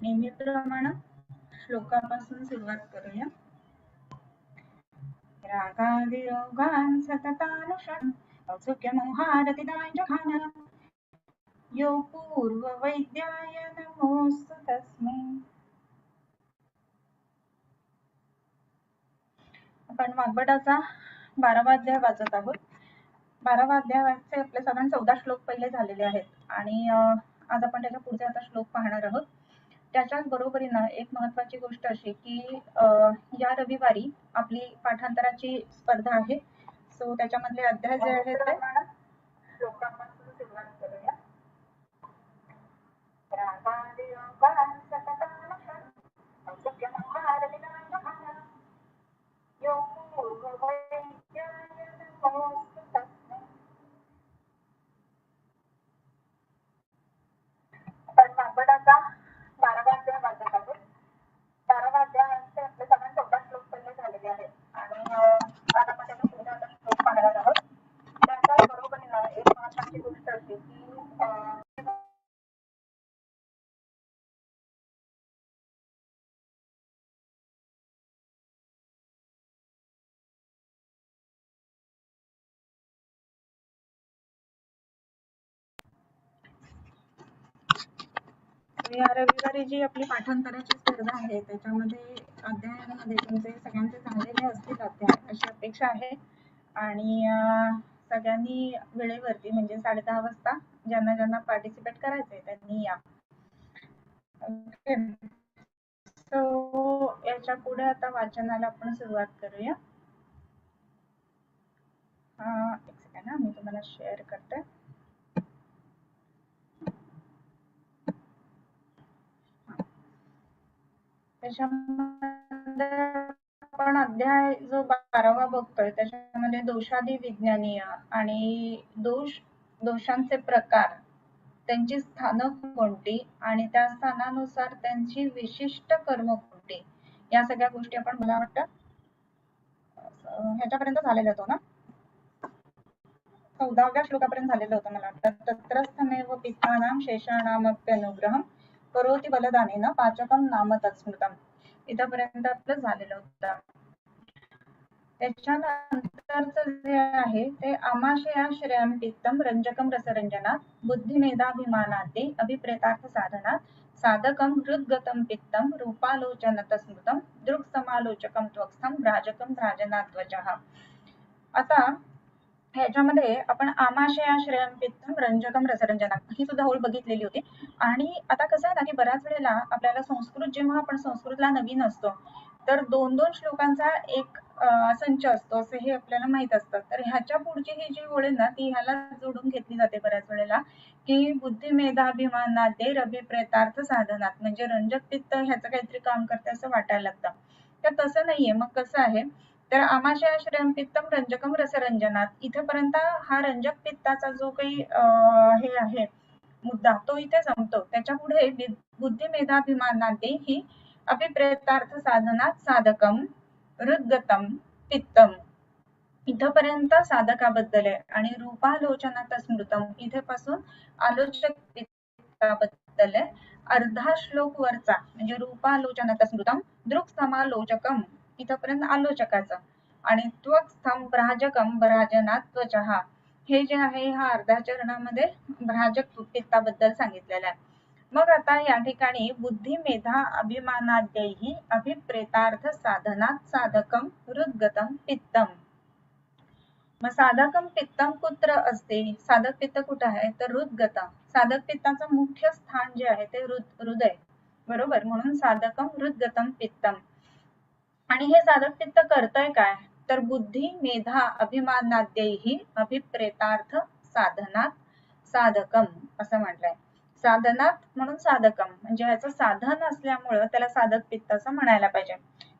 नेहमीप्रमाणे श्लोकापासून सुरुवात करूया. रागादिरोगान् सततानुषन् औत्सुक्यमोहारतिदाञ्जघान यो पूर्ववैद्याय नमोऽस्तु तस्मै. आपण वाग्भटाचा 12वा अध्याय वाचत आहोत. 12वा अध्यायाचे आपले साधारण 14 श्लोक पहिले झालेले आहेत आणि आज आपण त्याच्या पुढचे आता श्लोक पाहणार आहोत. त्याच्याच बरोबरीनं एक महत्वाची गोष्ट अशी की या रविवारी आपली पाठांतराची स्पर्धा आहे. सो त्याच्यामधले अध्याय जे आहेत ते श्लोकापासून सुरुवात करूया. आपण वाग्भटाचा 12वा अध्याय वाचत आहोत. 12वा अध्यायाचे आपले साधारण 14 श्लोक पहिले झालेले आहेत आणि आज आपण त्याच्या पुढे आता श्लोक पाहणार आहोत. त्याच्याच बरोबरीनं एक महत्वाची गोष्ट अशी की या रविवारी जी आपली पाठांतराची स्पर्धा आहे त्याच्यामध्ये अध्यायामध्ये तुमचे सगळ्यांचे चांगले असतील अध्याय अशी अपेक्षा आहे आणि सगळ्यांनी वेळेवरती म्हणजे 10:30 वाजता ज्यांना ज्यांना पार्टिसिपेट करायचंय त्यांनी या. सो याच्या पुढे आता वाचनाला आपण सुरुवात करूया. एक सेकंड मी तुम्हाला शेअर करते. त्याच्यामध्ये आपण अध्याय जो 12वा बघतोय त्याच्यामध्ये दोषादी विज्ञानीय आणि दोषांचे प्रकार, त्यांची स्थानं कोणती आणि त्या स्थानानुसार त्यांची विशिष्ट कर्म कोणती, या सगळ्या गोष्टी आपण मला वाटतं ह्याच्यापर्यंत झालेलं होतं ना, 14व्या श्लोकापर्यंत झालेलं होतं मला वाटतं. तत्रस्थमेव पित्तानां शेषाणामप्यनुग्रहं करोति बलदानेन पाचकं नाम तत्स्मृतम्. इथपर्यंत आपलं झालेलं होतं. त्याच्यानंतरचं जे आहे ते आमाशयाश्रयं पित्तं रंजकं रसरंजनात् बुद्धिमेधाभिमानादि अभिप्रेतार्थ साधनात् साधकं हृद्गतं पित्तं रूपालोचनतस्मृतं दृक्समालोचकं त्वक्स्थं भ्राजकं भ्राजनात्वचः. आता ह्याच्यामध्ये आपण आमाशयाश्रयं पित्तं रंजकं रसरंजनात् ही सुद्धा ओळ बघितलेली होती. आणि आता कसं आहे ना की बऱ्याच वेळेला आपल्याला संस्कृत, जेव्हा आपण संस्कृतला नवीन असतो तर 2-2 श्लोकांचा एक संच असतो असं हे आपल्याला माहित असतं. तर ह्याच्या पुढची ही जी ओळ आहे ना ती ह्याला जोडून घेतली जाते बऱ्याच वेळेला की बुद्धिमेधाभिमानादे अभिप्रेतार्थ साधनात, म्हणजे रंजक पित्त ह्याचं काहीतरी काम करते असं वाटायला लागतं. तर तसं नाहीये. मग कसं आहे तर आमाशयाश्रयं पित्तं रंजकं रसरंजनात, इथपर्यंत हा रंजक पित्ताचा जो काही हे आहे मुद्दा तो इथे संपतो. त्याच्या पुढे बुद्धिमेधाभिमानादे ही अभिप्रेतार्थ साधनात साधकम हृद्गतम पित्तम, इथपर्यंत साधकाबद्दल आहे. आणि रूपालोचनात स्मृतम, इथे पासून आलोचक पित्ताबद्दल आहे. अर्धा श्लोक वरचा म्हणजे रूपालोचनात स्मृतम दृक् समालोचकम, इथपर्यंत आलोचकाचं, आणि त्वक्स्थं भ्राजकं भ्राजनात् त्वचः, हे जे आहे हा अर्ध्या चरणामध्ये भ्राजक पित्ताबद्दल सांगितलेलं आहे. मग आता या ठिकाणी बुद्धिमेधा अभिमानाद्यैहि अभिप्रेतार्थ साधनात साधकं हृद्गतं पित्तम. मग साधकं पित्तम कुत्र असते, साधक पित्त कुठं आहे तर हृद्गत. साधक पित्ताचं मुख्य स्थान जे आहे ते हृदय, बरोबर, म्हणून साधकं हृद्गतं पित्तम. आणि हे साधक पित्त करतंय काय तर बुद्धी मेधा अभिमानाद्यैहि अभिप्रेतार्थ साधनात साधकम असं म्हटलंय. साधनात म्हणून साधकम म्हणजे ह्याचं साधन असल्यामुळं त्याला साधक पित्त असं म्हणायला पाहिजे.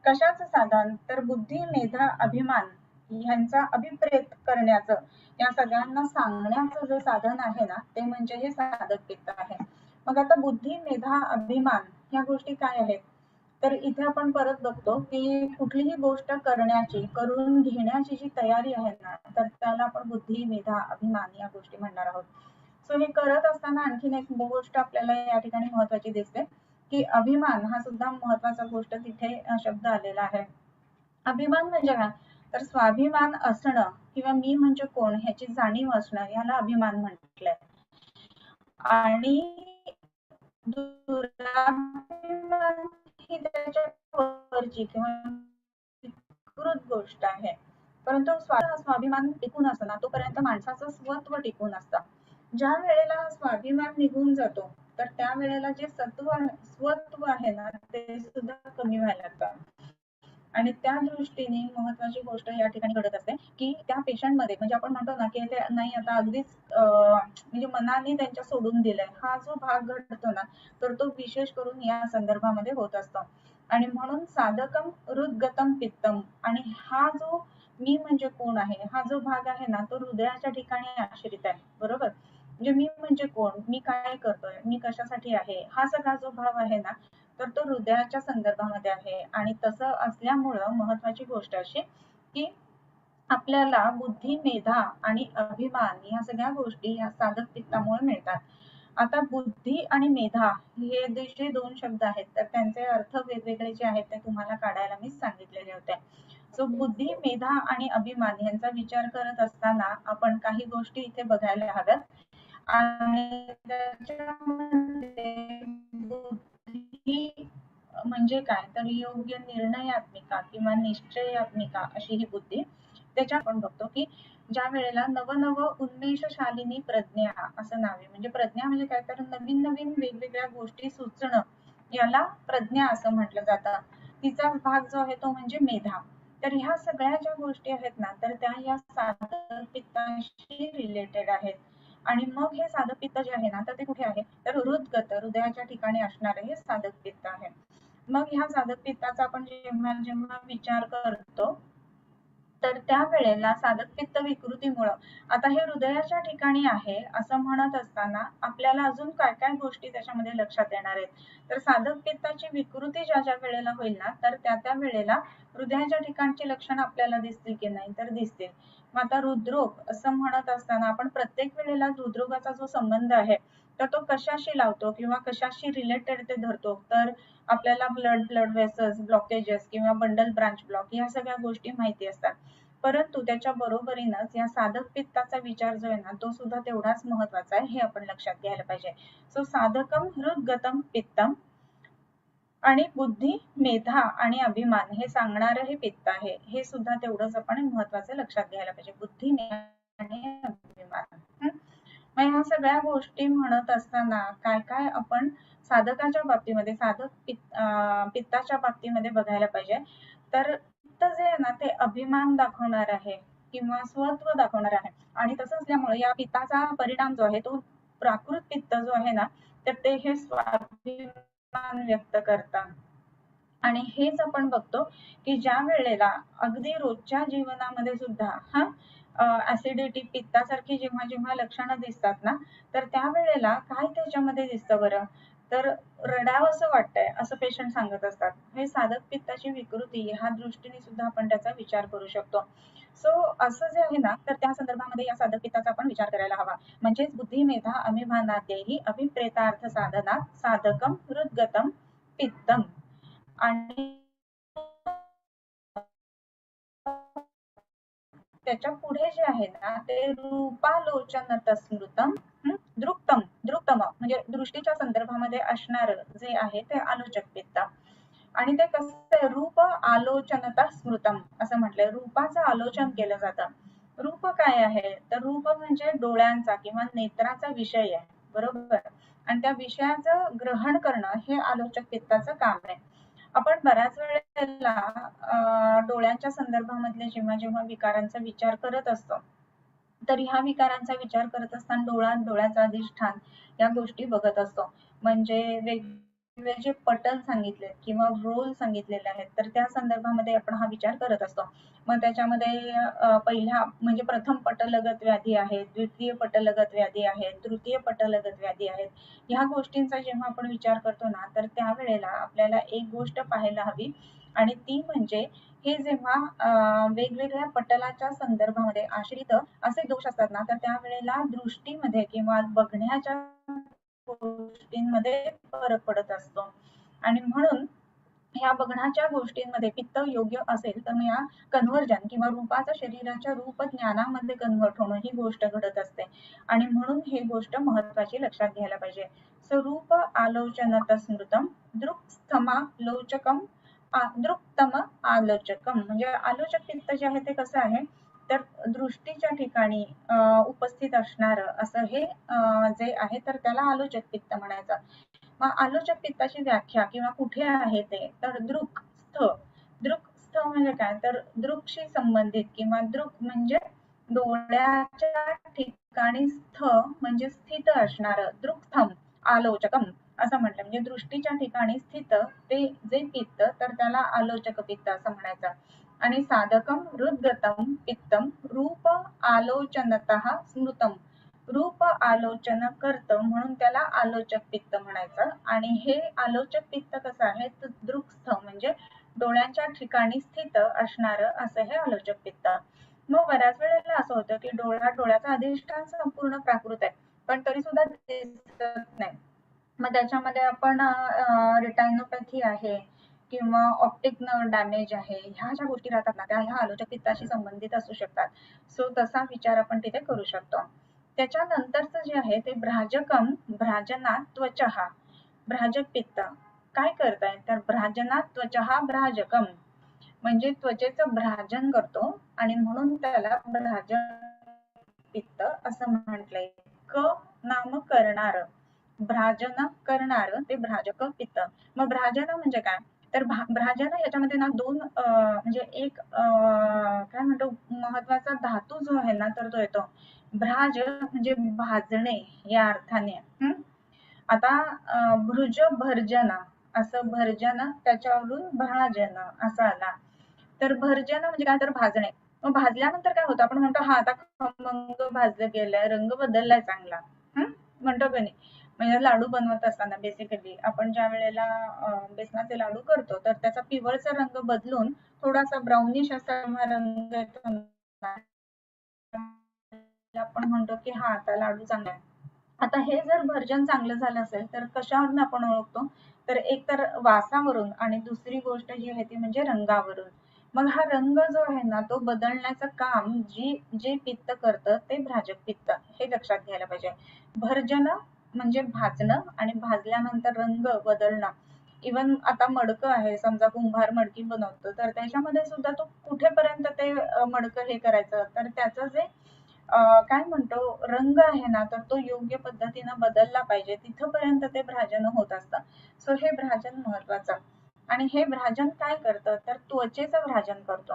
कशाचं साधन तर बुद्धी मेधा अभिमान ह्यांचा अभिप्रेत करण्याचं, या सगळ्यांना सांगण्याचं जे साधन आहे ना ते म्हणजे हे साधक पित्त आहे. मग आता बुद्धी मेधा अभिमान ह्या गोष्टी काय आहेत तर इथे आपण परत बघतो की कुठलीही गोष्ट करण्याची, करून घेण्याची जी तयारी आहे ना तर त्याला आपण बुद्धी मेधा अभिमान या गोष्टी म्हणणार आहोत. सो हे करत असताना आणखीन एक गोष्ट आपल्याला या ठिकाणी महत्वाची दिसते की अभिमान हा सुद्धा महत्वाचा गोष्ट तिथे शब्द आलेला आहे. अभिमान म्हणजे काय, तर स्वाभिमान असणं किंवा मी म्हणजे कोण ह्याची जाणीव असणं याला अभिमान म्हटलंय. आणि दुराभिमान ही त्याच्या वरची किंवा विकृत गोष्ट आहे. परंतु स्वाभिमान टिकून असतो ना तोपर्यंत माणसाचं स्वत्व टिकून असतं. ज्या वेळेला स्वाभिमान निघून जातो तर त्या वेळेला जे स्वत्व आहे ना ते सुद्धा कमी व्हायला लागतं. आणि त्या दृष्टीने महत्वाची गोष्ट या ठिकाणी घडत असते की त्या पेशंट मध्ये म्हणजे आपण म्हणतो ना की ते नाही आता अगदीच म्हणजे मनाने त्यांच्या सोडून दिलंय हा जो भाग घडतो ना तर तो विशेष करून या संदर्भामध्ये होत असतो. आणि म्हणून साधकम हृदगतम पित्तम, आणि हा जो मी म्हणजे कोण आहे हा जो भाग आहे ना तो हृदयाच्या ठिकाणी आश्रित आहे. बरोबर, म्हणजे मी म्हणजे कोण, मी काय करतोय, मी कशासाठी आहे, हा सगळा जो भाव आहे ना तर तो हृदयाच्या संदर्भामध्ये आहे. आणि तसं असल्यामुळं महत्वाची गोष्ट अशी की आपल्याला बुद्धी, मेधा आणि अभिमान या सगळ्या गोष्टी या साधक पित्तामुळे मिळतात. आता बुद्धी आणि मेधा हे जे दोन शब्द आहेत तर त्यांचे अर्थ वेगवेगळे जे आहेत ते तुम्हाला काढायला मी सांगितलेले होते. सो बुद्धी, मेधा आणि अभिमान यांचा विचार करत असताना आपण काही गोष्टी इथे बघायला हव्यात. आणि त्याच्यामध्ये बुद्धी म्हणजे काय, तर योग्य निर्णयात्मिका किंवा निश्चयात्मिका अशी ही बुद्धी. त्याच्या आपण बघतो की ज्या वेळेला नवनव उन्मेषशालिनी प्रज्ञा असं नाव आहे. म्हणजे प्रज्ञा म्हणजे काय, तर नवीन नवीन वेगवेगळ्या गोष्टी सुचणं याला प्रज्ञा असं म्हटलं जातं. तिचा भाग जो आहे तो म्हणजे मेधा. तर ह्या सगळ्या ज्या गोष्टी आहेत ना तर त्या या साधक पित्ताशी रिलेटेड आहेत. आणि मग हे साधक पित्त जे आहे ना तर ते कुठे आहे, तर हृदगत हृदयाच्या ठिकाणी असणारे हे साधक पित्त आहे. मग ह्या साधक पित्ताचा आपण जेव्हा जेव्हा विचार करतो तर त्या वेळेला साधक पित्त विकृतीमुळं, आता हे हृदयाच्या ठिकाणी आहे असं म्हणत असताना आपल्याला अजून काय काय गोष्टी त्याच्यामध्ये लक्षात येणार आहेत. तर साधक पित्ताची विकृती ज्या ज्या वेळेला होईल ना तर त्या त्या वेळेला हृदयाच्या ठिकाणची लक्षणं आपल्याला दिसतील की नाही, तर दिसतील. मग आता हृदरोग असं म्हणत असताना आपण प्रत्येक वेळेला हृदरोगाचा जो संबंध आहे तर तो कशाशी लावतो किंवा कशाशी रिलेटेड ते धरतो, तर आपल्याला ब्लड वेसल्स ब्लॉकेजेस किंवा बंडल ब्रांच ब्लॉक या सगळ्या गोष्टी माहिती असतात. परंतु त्याच्या बरोबरीनच या साधक पित्ताचा विचार जो आहे ना तो सुद्धा तेवढाच महत्वाचा आहे हे आपण लक्षात घ्यायला पाहिजे. सो साधकम हृदगतम पित्तम आणि बुद्धी, मेधा आणि अभिमान हे सांगणारं हे पित्त आहे. हे सुद्धा तेवढंच आपण महत्वाचं लक्षात घ्यायला पाहिजे. बुद्धी, मेधा आणि अभिमान. मग ह्या सगळ्या गोष्टी म्हणत असताना काय काय आपण साधकाच्या बाबतीमध्ये पित्ताच्या बाबतीमध्ये बघायला पाहिजे. तर पित्त जे आहे ना ते अभिमान दाखवणार आहे किंवा स्वत्व दाखवणार आहे. आणि तसं असल्यामुळे या पित्ताचा परिणाम जो आहे तो प्राकृत पित्त जो आहे ना तर ते हे स्वाभिमान व्यक्त करतात. आणि हेच आपण बघतो की ज्या वेळेला अगदी रोजच्या जीवनामध्ये सुद्धा ऍसिडिटी पित्तासारखी जेव्हा जेव्हा लक्षणं दिसतात ना तर त्यावेळेला काय त्याच्यामध्ये दिसतं बरं, तर रडावंसं वाटतंय असं पेशंट सांगत असतात. हे साधक पित्ताची विकृती ह्या दृष्टीने सुद्धा आपण त्याचा विचार करू शकतो. सो असं जे आहे ना तर त्या संदर्भामध्ये या साधक पित्ताचा आपण विचार करायला हवा. म्हणजेच बुद्धी, मेधा, अभिमानाद्यैहि अभिप्रेतार्थ साधनात साधकम हृदगतम पित्तम. आणि त्याच्या पुढे जे आहे ना ते रूपालोचन तस्मृतम दृक्तम दृक्तम म्हणजे दृष्टीच्या संदर्भामध्ये असणार जे आहे ते आलोचक पित्त. आणि ते कसं रूप आलोचनता स्मृतम असं म्हटलंय, रूपाचं आलोचन केलं जातं. रूप काय आहे, तर रूप म्हणजे डोळ्यांचा किंवा नेत्राचा विषय आहे. बरोबर, आणि त्या विषयाचं ग्रहण करणं हे आलोचक पित्ताचं काम आहे. आपण बऱ्याच वेळेला डोळ्यांच्या संदर्भामधले जेव्हा जेव्हा विकारांचा विचार करत असतो तर ह्या विकारांचा विचार करत असताना डोळ्याचं अधिष्ठान या गोष्टी बघत असतो. म्हणजे वेगवेगळे जे पटल सांगितले किंवा रोल सांगितलेले आहेत तर त्या संदर्भामध्ये आपण हा विचार करत असतो. मग त्याच्यामध्ये पहिल्या म्हणजे प्रथम पटलगत व्याधी आहे, द्वितीय पटलगत व्याधी आहे, तृतीय पटलगत व्याधी आहेत. ह्या गोष्टींचा जेव्हा आपण विचार करतो ना तर त्यावेळेला आपल्याला एक गोष्ट पाहायला हवी, आणि ती म्हणजे हे जेव्हा वेगवेगळ्या पटलाच्या संदर्भामध्ये आश्रित असे दोष असतात ना तर त्यावेळेला दृष्टीमध्ये किंवा बघण्याच्या गोष्टींमध्ये फरक पडत असतो. आणि म्हणून ह्या बघण्याच्या गोष्टींमध्ये पित्त योग्य असेल तर मग या कन्व्हर्जन किंवा रूपाचं शरीराच्या रूप ज्ञानामध्ये कन्व्हर्ट होणं ही गोष्ट घडत असते आणि म्हणून ही गोष्ट महत्वाची लक्षात घ्यायला पाहिजे. स्वरूप आलोचनत स्मृतम दृक्स्थमालोचकम दृक्तम आलोचकम म्हणजे आलोचक पित्त जे आहे ते कसं आहे तर दृष्टीच्या ठिकाणी उपस्थित असणार असं हे जे आहे तर त्याला आलोचक पित्त म्हणायचं. मग आलोचक पित्ताची व्याख्या किंवा कुठे आहे ते तर दृक्स्थ म्हणजे काय तर दृकशी संबंधित किंवा दृक म्हणजे डोळ्याच्या ठिकाणी स्थ म्हणजे स्थित असणार दृक्स्थम आलोचकम असं म्हटलं म्हणजे दृष्टीच्या ठिकाणी स्थित ते जे पित्त तर त्याला आलोचक पित्त असं म्हणायचं. आणि साधकम हृदगतम पित्तम रूप आलोचनतः स्मृतम रूप आलोचन करत म्हणून त्याला आलोचक पित्त म्हणायचं. आणि हे आलोचक पित्त कसं आहे तर दृक्स्थ म्हणजे डोळ्यांच्या ठिकाणी स्थित असणार असं हे आलोचक पित्त. मग बऱ्याच वेळेला असं होतं की डोळ्याचा अधिष्ठान संपूर्ण प्राकृत आहे पण तरी सुद्धा दिसत नाही. मग त्याच्यामध्ये आपण रेटायनोपॅथी आहे किंवा ऑप्टिक नर्व डॅमेज आहे ह्या ज्या गोष्टी राहतात ना त्या ह्या आलोचक पित्ताशी संबंधित असू शकतात. सो तसा विचार आपण तिथे करू शकतो. त्याच्यानंतरचं जे आहे ते भ्राजकम भ्राजनात त्वचहा भ्राजक पित्त काय करताय तर भ्राजनात त्वचहा भ्राजकम म्हणजे त्वचेचं भ्राजन करतो आणि म्हणून त्याला भ्राजक पित्त असं म्हटलंय. क नाम करणार भ्राजन करणार ते भ्राजक पित्त. मग भ्राजन म्हणजे काय तर भ्राजन याच्यामध्ये ना दोन म्हणजे एक काय म्हणतो महत्वाचा धातू जो आहे ना तर तो येतो भ्राज म्हणजे भाजणे या अर्थाने. आता भृज भर्जन असं भर्जन त्याच्यावरून भ्राजन असं आला. तर भर्जन म्हणजे काय तर भाजणे. मग भाजल्यानंतर काय होतं आपण म्हणतो हा आता खमंग भाजलं गेलंय रंग बदललाय चांगला म्हणतो का नाही. म्हणजे लाडू बनवत असताना बेसिकली आपण ज्या वेळेला बेसनाचे लाडू करतो तर त्याचा पिवळसा रंग बदलून थोडासा ब्राउनिश असा रंग येतो आपण म्हणतो की हा आता लाडू चांगला आहे. आता हे जर भर्जन चांगलं झालं असेल तर कशावरून आपण ओळखतो तर एक तर वासावरून आणि दुसरी गोष्ट जी आहे ती म्हणजे रंगावरून. मग हा रंग जो आहे ना तो बदलण्याचं काम जे पित्त करतं ते भ्राजक पित्त हे लक्षात घ्यायला पाहिजे. भर्जन म्हणजे भाजणं आणि भाजल्यानंतर रंग बदलणं. इवन आता मडकं आहे समजा कुंभार मडकी बनवतो तर त्याच्यामध्ये सुद्धा तो कुठेपर्यंत ते मडकं हे करायचं तर त्याचं जे काय म्हणतो रंग आहे ना तर तो योग्य पद्धतीनं बदलला पाहिजे तिथपर्यंत ते भ्राजन होत असतं. सो हे भ्राजन महत्वाचं. आणि हे भ्राजन काय करतं तर त्वचेचं भ्राजन करतो.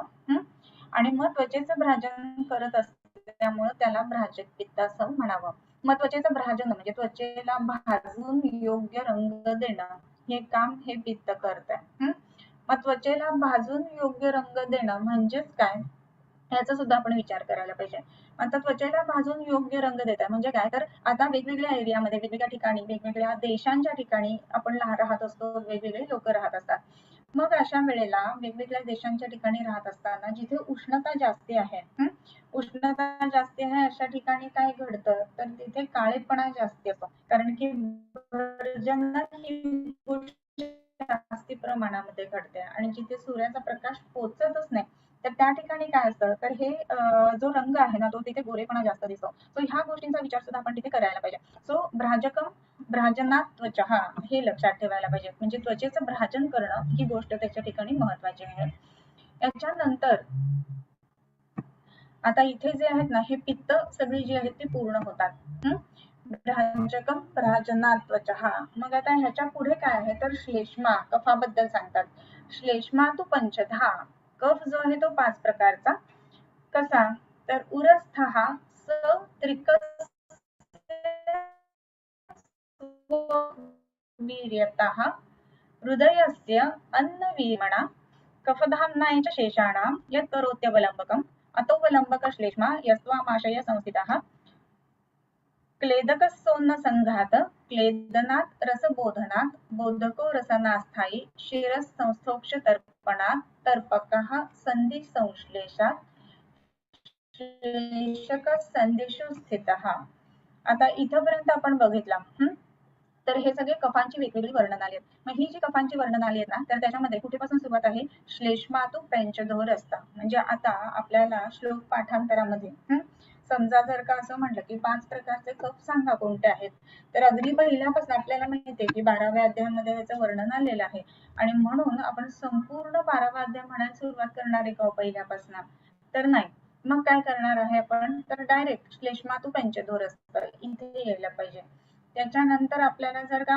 आणि मग त्वचेचं भ्राजन करत असल्यामुळे त्याला भ्राजक पित्त असं म्हणावं. मग त्वचेचं भ्राजन म्हणजे त्वचेला भाजून योग्य रंग देणं हे काम हे पित्त करतंय. मग त्वचेला भाजून योग्य रंग देणं म्हणजेच काय याचा सुद्धा आपण विचार करायला पाहिजे. आता त्वचेला भाजून योग्य रंग देत आहे म्हणजे काय तर आता वेगवेगळ्या एरियामध्ये वेगवेगळ्या ठिकाणी वेगवेगळ्या देशांच्या ठिकाणी आपण राहत असतो वेगवेगळे लोक राहत असतात. मग अशा वेळेला वेगवेगळ्या देशांच्या ठिकाणी राहत असताना जिथे उष्णता जास्ती आहे उष्णता जास्ती आहे अशा ठिकाणी काय घडतं तर तिथे काळेपणा जास्ती असतो कारण की भर्जनात ही गोष्ट जास्ती प्रमाणामध्ये घडते आणि जिथे सूर्याचा प्रकाश पोचतच नाही तर त्या ठिकाणी काय असतं तर हे जो रंग आहे ना तो तिथे गोरेपणा जास्त दिसतो. सो ह्या गोष्टींचा विचार सुद्धा आपण तिथे करायला पाहिजे. सो भ्राजकम भ्राजनात त्वचा हे लक्षात ठेवायला पाहिजे म्हणजे त्वचेचं भ्राजन करणं ही गोष्ट त्याच्या ठिकाणी महत्वाची आहे. याच्यानंतर आता इथे जे आहेत ना हे पित्त सगळी जी आहेत ती पूर्ण होतात. भ्राजकम भ्राजनात त्वचा. मग आता ह्याच्या पुढे काय आहे तर श्लेष्मा कफाबद्दल सांगतात. श्लेष्मा तू पंचधा कफ जो आहे तो 5 प्रकारचा. कसा तर उरस्थ स त्रिकस्य वीर्यतः हृदयस्य अन्नवीर्मणा कफधाम्नाय च शेषाणां यत् करोत्यवलम्बकम् अतोवलम्बकश्लेष्मा यस्त्वामाशय संस्थितः क्लेदकस्सोन्न संघात क्लेदनात् रसबोधनात् बोधको रसनास्थायी शिरस्संस्थोक्ष तर्पणात् तर्पकः संधि संश्लेषात् श्लेषक संधिषु स्थितः. आता इथपर्यंत आपण बघितला. तर हे सगळे कफांची वेगवेगळी वर्णनाली आहेत. मग ही जी कफांची वर्णनाली आहेत ना, तर त्याच्यामध्ये कुठेपासून सुरुवात आहे, श्लेष्मातु पंचदोर असता. म्हणजे आता आपल्याला श्लोक पाठांतरामध्ये समजा जर का असं म्हटलं की 5 प्रकारचे कफ सांगा कोणते आहेत, तर अगदी पहिल्यापासून आपल्याला माहिती आहे की 12व्या अध्यायामध्ये याचं वर्णन आलेलं आहे आणि म्हणून आपण संपूर्ण 12वा अध्याय म्हणायला सुरुवात करणार आहे का पहिल्यापासून, तर नाही. मग काय करणार आहे आपण, तर डायरेक्ट श्लेष्मातु पंचदोर असतं इथे यायला पाहिजे. त्याच्यानंतर आपल्याला जर का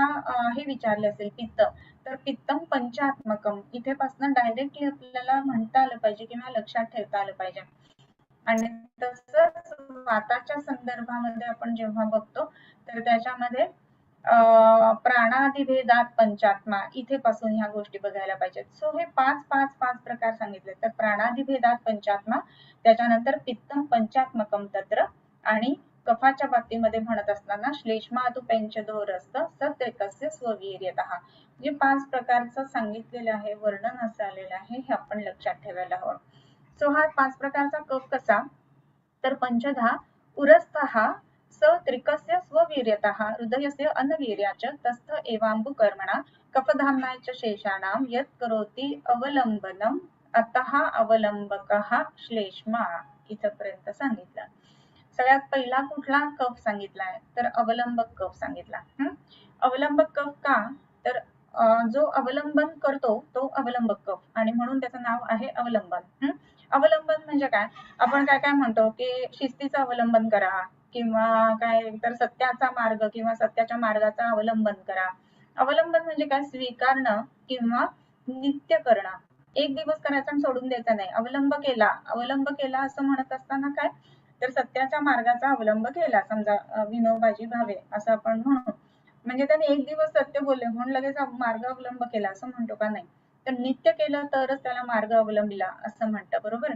हे विचारले असेल पित्त, तर पित्तम पंचात्मकम इथेपासून डायरेक्टली आपल्याला म्हणता आलं पाहिजे किंवा लक्षात ठेवता आलं पाहिजे. आणि तसंच वाताच्या संदर्भामध्ये आपण जेव्हा बघतो तर त्याच्यामध्ये प्राणादिभेदात पंचात्मा इथेपासून ह्या गोष्टी बघायला पाहिजेत. सो हे 5 प्रकार सांगितले. तर प्राणादिभेदात पंचात्मा, त्याच्यानंतर पित्तम पंचात्मकम तत्र, आणि कफाच्या बाबतीमध्ये म्हणत असताना श्लेष्मातु पंचदोर असतं सत्रिकस्य स्ववीर्यतः. जे 5 प्रकारचं सांगितलेलं आहे, वर्णन असं आलेलं आहे, हे आपण लक्षात ठेवायला हवं. सो हा 5 प्रकारचा कफ कसा, तर पंचधा उरस्थः स त्रिकस्य स्ववीर्यतः हृदयस्य अन्नवीर्याच तस्थ एवाम्बुकर्मणा कफधाम्नाच शेषाणां यत् करोति अवलंबनम अतः अवलंबकः श्लेष्मा. इथपर्यंत सांगितलं. सगळ्यात पहिला कुठला कफ सांगितलाय, तर अवलंबक कफ सांगितला. अवलंबक कफ का, तर जो अवलंबन करतो तो अवलंबक कफ, आणि म्हणून त्याचं नाव आहे अवलंबन. अवलंबन म्हणजे काय, आपण काय काय म्हणतो की शिस्तीचं अवलंबन करा, किंवा काय तर सत्याचा मार्ग किंवा सत्याच्या मार्गाचा अवलंबन करा. अवलंबन म्हणजे काय, स्वीकारणं किंवा नित्य करणं. एक दिवस करायचं आणि सोडून द्यायचं नाही. अवलंब केला असं म्हणत असताना काय, तर सत्याच्या मार्गाचा अवलंब केला. समजा विनोबाजी भावे असं आपण म्हणू, म्हणजे त्याने एक दिवस सत्य बोलले म्हणून लगेच मार्ग अवलंब केला असं म्हणतो का, नाही. तर नित्य केलं तरच त्याला मार्ग अवलंबिला असं म्हणतं, बरोबर.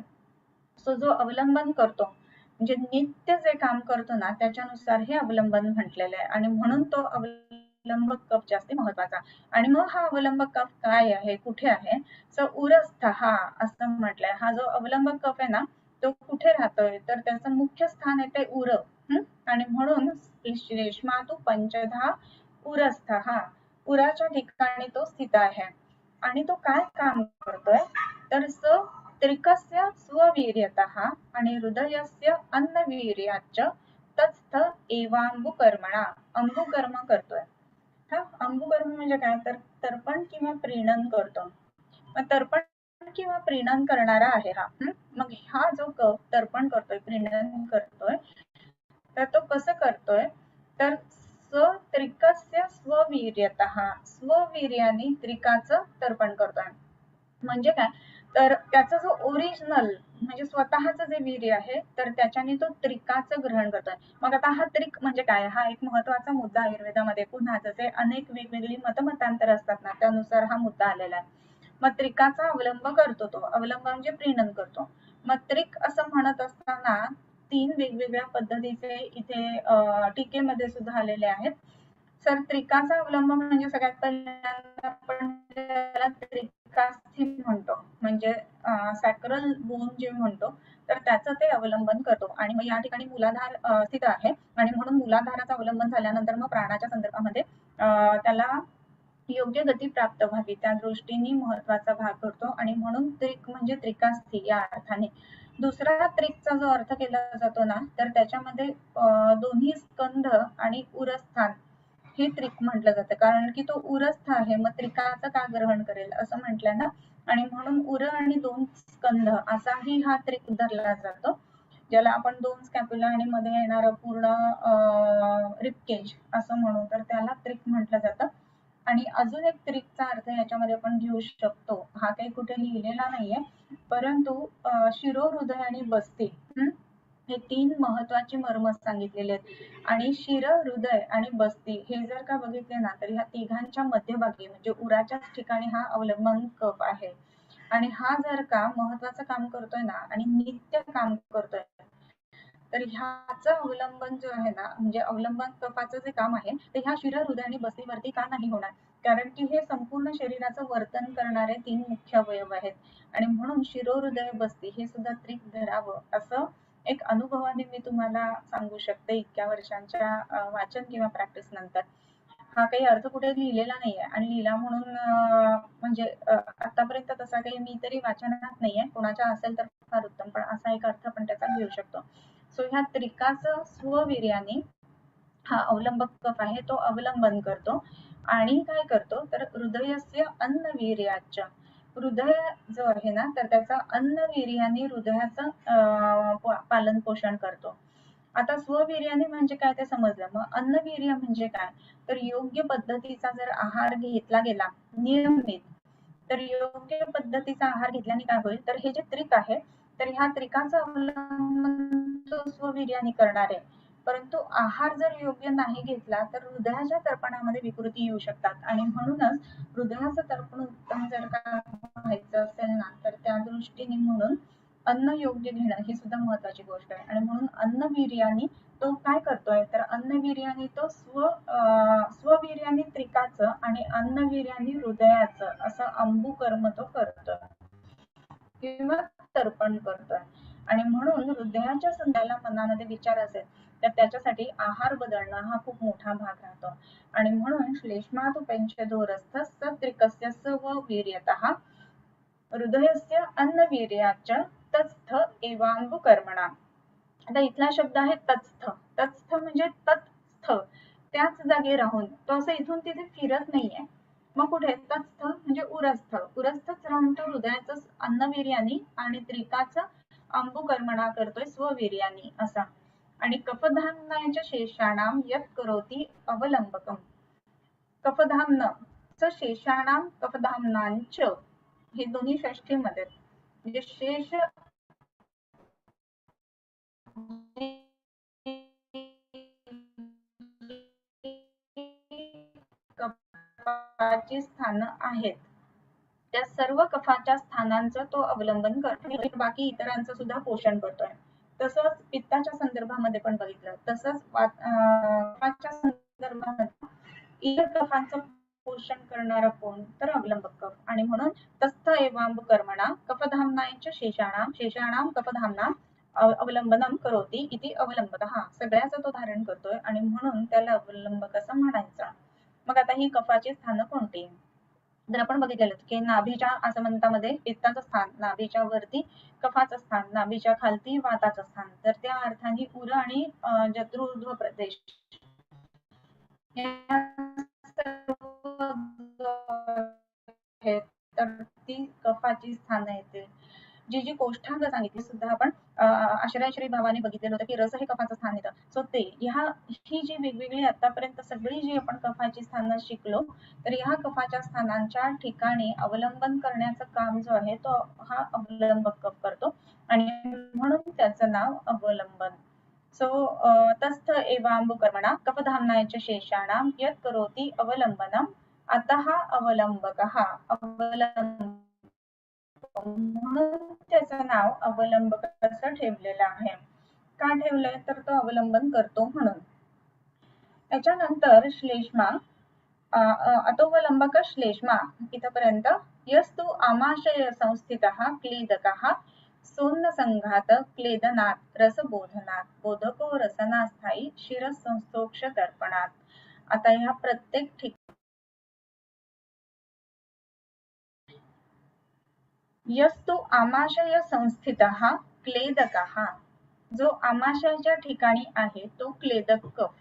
सो जो अवलंबन करतो म्हणजे नित्य जे काम करतो ना, त्याच्यानुसार हे अवलंबन म्हटलेलं आहे, आणि म्हणून तो अवलंबक कफ जास्त महत्वाचा. आणि मग हा अवलंबक कफ काय आहे, कुठे आहे, सो उरस्थ हा असं म्हटलंय. हा जो अवलंबक कफ आहे ना, तो कुठे राहतोय, तर त्याचं मुख्य स्थान आहे ते उर. आणि म्हणून श्लेष्मातु पंचधा उरस्थ हा, उराच्या ठिकाणी तो स्थित आहे. आणि तो काय काम करतोय, तर स त्रिकस्य स्ववीर्यतः आणि हृदयस्य अन्नवीर्याच तत्स्थ एवांबुकर्मणा, अंबुकर्म करतोय. अंबुकर्म म्हणजे काय, तर तर्पण किंवा प्रीणन करतो. मग तर्पण किंवा प्रीणन करणारा आहे हा. मग हा जो कफ तर्पण करतोय, प्रीणन करतोय, तर तो कसं करतोय, तर त्रिकस्य स्ववीर्यतः, स्ववीर्याने त्रिकाचं तर्पण करतोय. म्हणजे काय, तर त्याचा जो ओरिजिनल म्हणजे स्वतःच जे वीर्य आहे, तर त्याच्याने तो त्रिकाचं ग्रहण करतोय. मग आता हा त्रिक म्हणजे काय, हा एक महत्वाचा मुद्दा आयुर्वेदामध्ये. पुन्हा जसे अनेक वेगवेगळी मतमतांतर असतात ना, त्यानुसार हा मुद्दा आलेला आहे. मग त्रिकाचा अवलंब करतो, तो अवलंब म्हणजे प्रीणन करतो. मग त्रिक असं म्हणत असताना 3 वेगवेगळ्या पद्धतीचे इथे टीकेमध्ये सुद्धा आलेले आहेत. सर त्रिकाचा अवलंब म्हणजे सगळ्यात पहिल्यांदा आपण त्याला त्रिकास्थी म्हणतो, म्हणजे सॅक्रल बोन जे म्हणतो, तर त्याचं ते अवलंबन करतो. आणि मग या ठिकाणी मूलाधार स्थित आहे, आणि म्हणून मूलाधाराचं अवलंबन झाल्यानंतर मग प्राणाच्या संदर्भामध्ये त्याला योग्य गती प्राप्त व्हावी त्या दृष्टीने महत्वाचा भाग करतो. आणि म्हणून त्रिक म्हणजे त्रिकास्थी या अर्थाने. दुसरा त्रिकचा जो अर्थ केला जातो ना, तर त्याच्यामध्ये दोन्ही स्कंध आणि उरस्थान हे त्रिक म्हटलं जातं, कारण की तो उरस्थ आहे, मग त्रिकाचं का ग्रहण करेल असं म्हटलं ना. आणि म्हणून उर आणि 2 स्कंध असाही हा त्रिक धरला जातो, ज्याला आपण 2 स्कॅप्युला आणि मध्ये येणारं पूर्ण रिपकेज असं म्हणू, तर त्याला त्रिक म्हटलं जातं. आणि अजून एक त्रिकचा अर्थ याच्यामध्ये आपण घेऊ शकतो, हा काही कुठे लिहिलेला नाहीये, परंतु शिरोहृदय आणि बस्ती हे 3 महत्वाचे मर्म सांगितलेले आहेत. आणि शिर, हृदय आणि बस्ती हे जर का बघितले ना, तर ह्या तिघांच्या मध्यभागी म्हणजे उराच्याच ठिकाणी हा अवलंबन कफ आहे. आणि हा जर का महत्वाचं काम करतोय ना आणि नित्य काम करतोय, तर ह्याचं अवलंबन जो आहे ना, म्हणजे अवलंबन कफाचं जे काम आहे, ते ह्या शिर, हृदय आणि बस्तीवरती का नाही होणार, कारण की हे संपूर्ण शरीराचं वर्तन करणारे 3 मुख्य अवयव आहेत. आणि म्हणून शिरोहृदय बस्ती हे सुद्धा त्रिक धरावं असं एक अनुभवाने मी तुम्हाला सांगू शकते इतक्या वर्षांच्या वाचन किंवा प्रॅक्टिस नंतर. हा काही अर्थ कुठे लिहिलेला नाहीये आणि लिहिला म्हणून म्हणजे आतापर्यंत तसा काही मी तरी वाचनात नाहीये, कोणाच्या असेल तर फार उत्तम, पण असा एक अर्थ आपण त्याचा घेऊ शकतो. सो ह्या त्रिकाचं स्ववीर्याने हा अवलंबक कफ आहे तो अवलंबन करतो आणि काय करतो तर हृदयस्य अन्नवीर्याच, हृदय जो आहे ना तर त्याचा अन्नवीर्याने हृदयाचं पालन पोषण करतो. आता स्ववीर्याने म्हणजे काय ते समजलं. मग अन्नवीर्य म्हणजे काय तर योग्य पद्धतीचा जर आहार घेतला गेला नियमित, तर योग्य पद्धतीचा आहार घेतल्याने काय होईल तर हे जे त्रिक आहे तर ह्या त्रिकाचं अवलंबन तो स्ववीर्याने करणार आहे. परंतु आहार जर योग्य नाही घेतला तर हृदयाच्या तर्पणामध्ये विकृती येऊ शकतात आणि म्हणूनच हृदयाचं तर्पण उत्तम जर का व्हायचं असेल ना तर त्या दृष्टीने म्हणून अन्न योग्य घेणं ही सुद्धा महत्वाची गोष्ट आहे. आणि म्हणून अन्नवीर्याने तो काय करतोय तर अन्नवीर्याने तो स्ववीर्याने त्रिकाचं आणि अन्नवीर्याने हृदयाचं असं अंबू कर्म तो करतोय किंवा तर्पण करतोय. आणि म्हणून हृदयाच्या संध्याला मनामध्ये विचार असेल तर त्याच्यासाठी आहार बदलणं हा खूप मोठा भाग राहतो. आणि म्हणून श्लेष्मातु पंचदोरस्थ सत्रिकस्य स्ववीर्यतः हृदयस्य अन्नवीर्याच तत्स्थ एवांबुकर्मणा. आता इथला शब्द आहे तत्स्थ. तत्स्थ म्हणजे तत्स्थ, त्याच जागी राहून, तो असं इथून तिथे फिरत नाहीये. मग कुठे तत्स्थ म्हणजे उरस्थ, उरस्थच राहून तो हृदयाचं अन्नवीर्यानी आणि त्रिकाचं अंबुकर्मणा करतोय स्ववीर्यानी असा. आणि कफधान्याच्या शेषाणाम यत् करोति अवलंबकम, कफधाम्न शेषाणाम कफधाम्नांच, हे दोन्ही षष्ठीमध्ये म्हणजे शेष कफाची स्थानं आहेत त्या सर्व कफाच्या स्थानांचं तो अवलंबन करतो, बाकी इतरांचं सुद्धा पोषण करतोय. तसंच पित्ताच्या संदर्भामध्ये पण बघितलं, तसंच कफाच्या संदर्भामध्ये इतर कफांचं पोषण करणारा कोण तर अवलंबक कफ. आणि म्हणून तस्थ एवांब कर्मणा कफधामनांच्या शेषाणाम कफधामना अवलंबनम करोति इति अवलंबक, हा सगळ्याचं तो धारण करतोय आणि म्हणून त्याला अवलंबक असं म्हणायचं. मग आता ही कफाची स्थानं कोणती जर आपण बघितलेलं की नाभीच्या आसमंतामध्ये पित्ताचं स्थान, नाभीच्या वरती कफाचं स्थान, नाभीच्या खालती वाताचं स्थान, तर त्या अर्थाने उर आणि जत्रुर्ध्व प्रदेश तर ती कफाची स्थानं येते. जी जी कोष्ठांग सांगितली सुद्धा आपण आश्रयश्री भावाने बघितलेलं होतं की रस हे कफाचं स्थान येतं. सो ते ही जी वेगवेगळी आतापर्यंत सगळी जी आपण कफाची स्थानं शिकलो तर ह्या कफाच्या स्थानांच्या ठिकाणी अवलंबन करण्याचं काम जो आहे तो हा अवलंबक कफ करतो आणि म्हणून त्याचं नाव अवलंबन. सो तस्थ एवांबुकर्मणा कफधाम्नांच्या शेषाणाम यत् करोति अवलंबनम अतः अवलंबकः अवलंबक, म्हणून त्याचं नाव अवलंबक असं ठेवलेलं आहे. का ठेवलंय तर तो अवलंबन करतो म्हणून. त्याच्यानंतर श्लेष्मा अतोवलंबक श्लेष्मा इथपर्यंत यस्तु आमाशय संस्थितः क्लेदकः सोन्न संघात क्लेदनात रसबोधनात बोधको रसनास्थायी शिरसंस्थोक्ष तर्पणात. आता ह्या प्रत्येक ठिकाणी यस्तु आमाशय संस्थितः क्लेदकः, जो आमाशयाच्या ठिकाणी आहे तो क्लेदक कफ,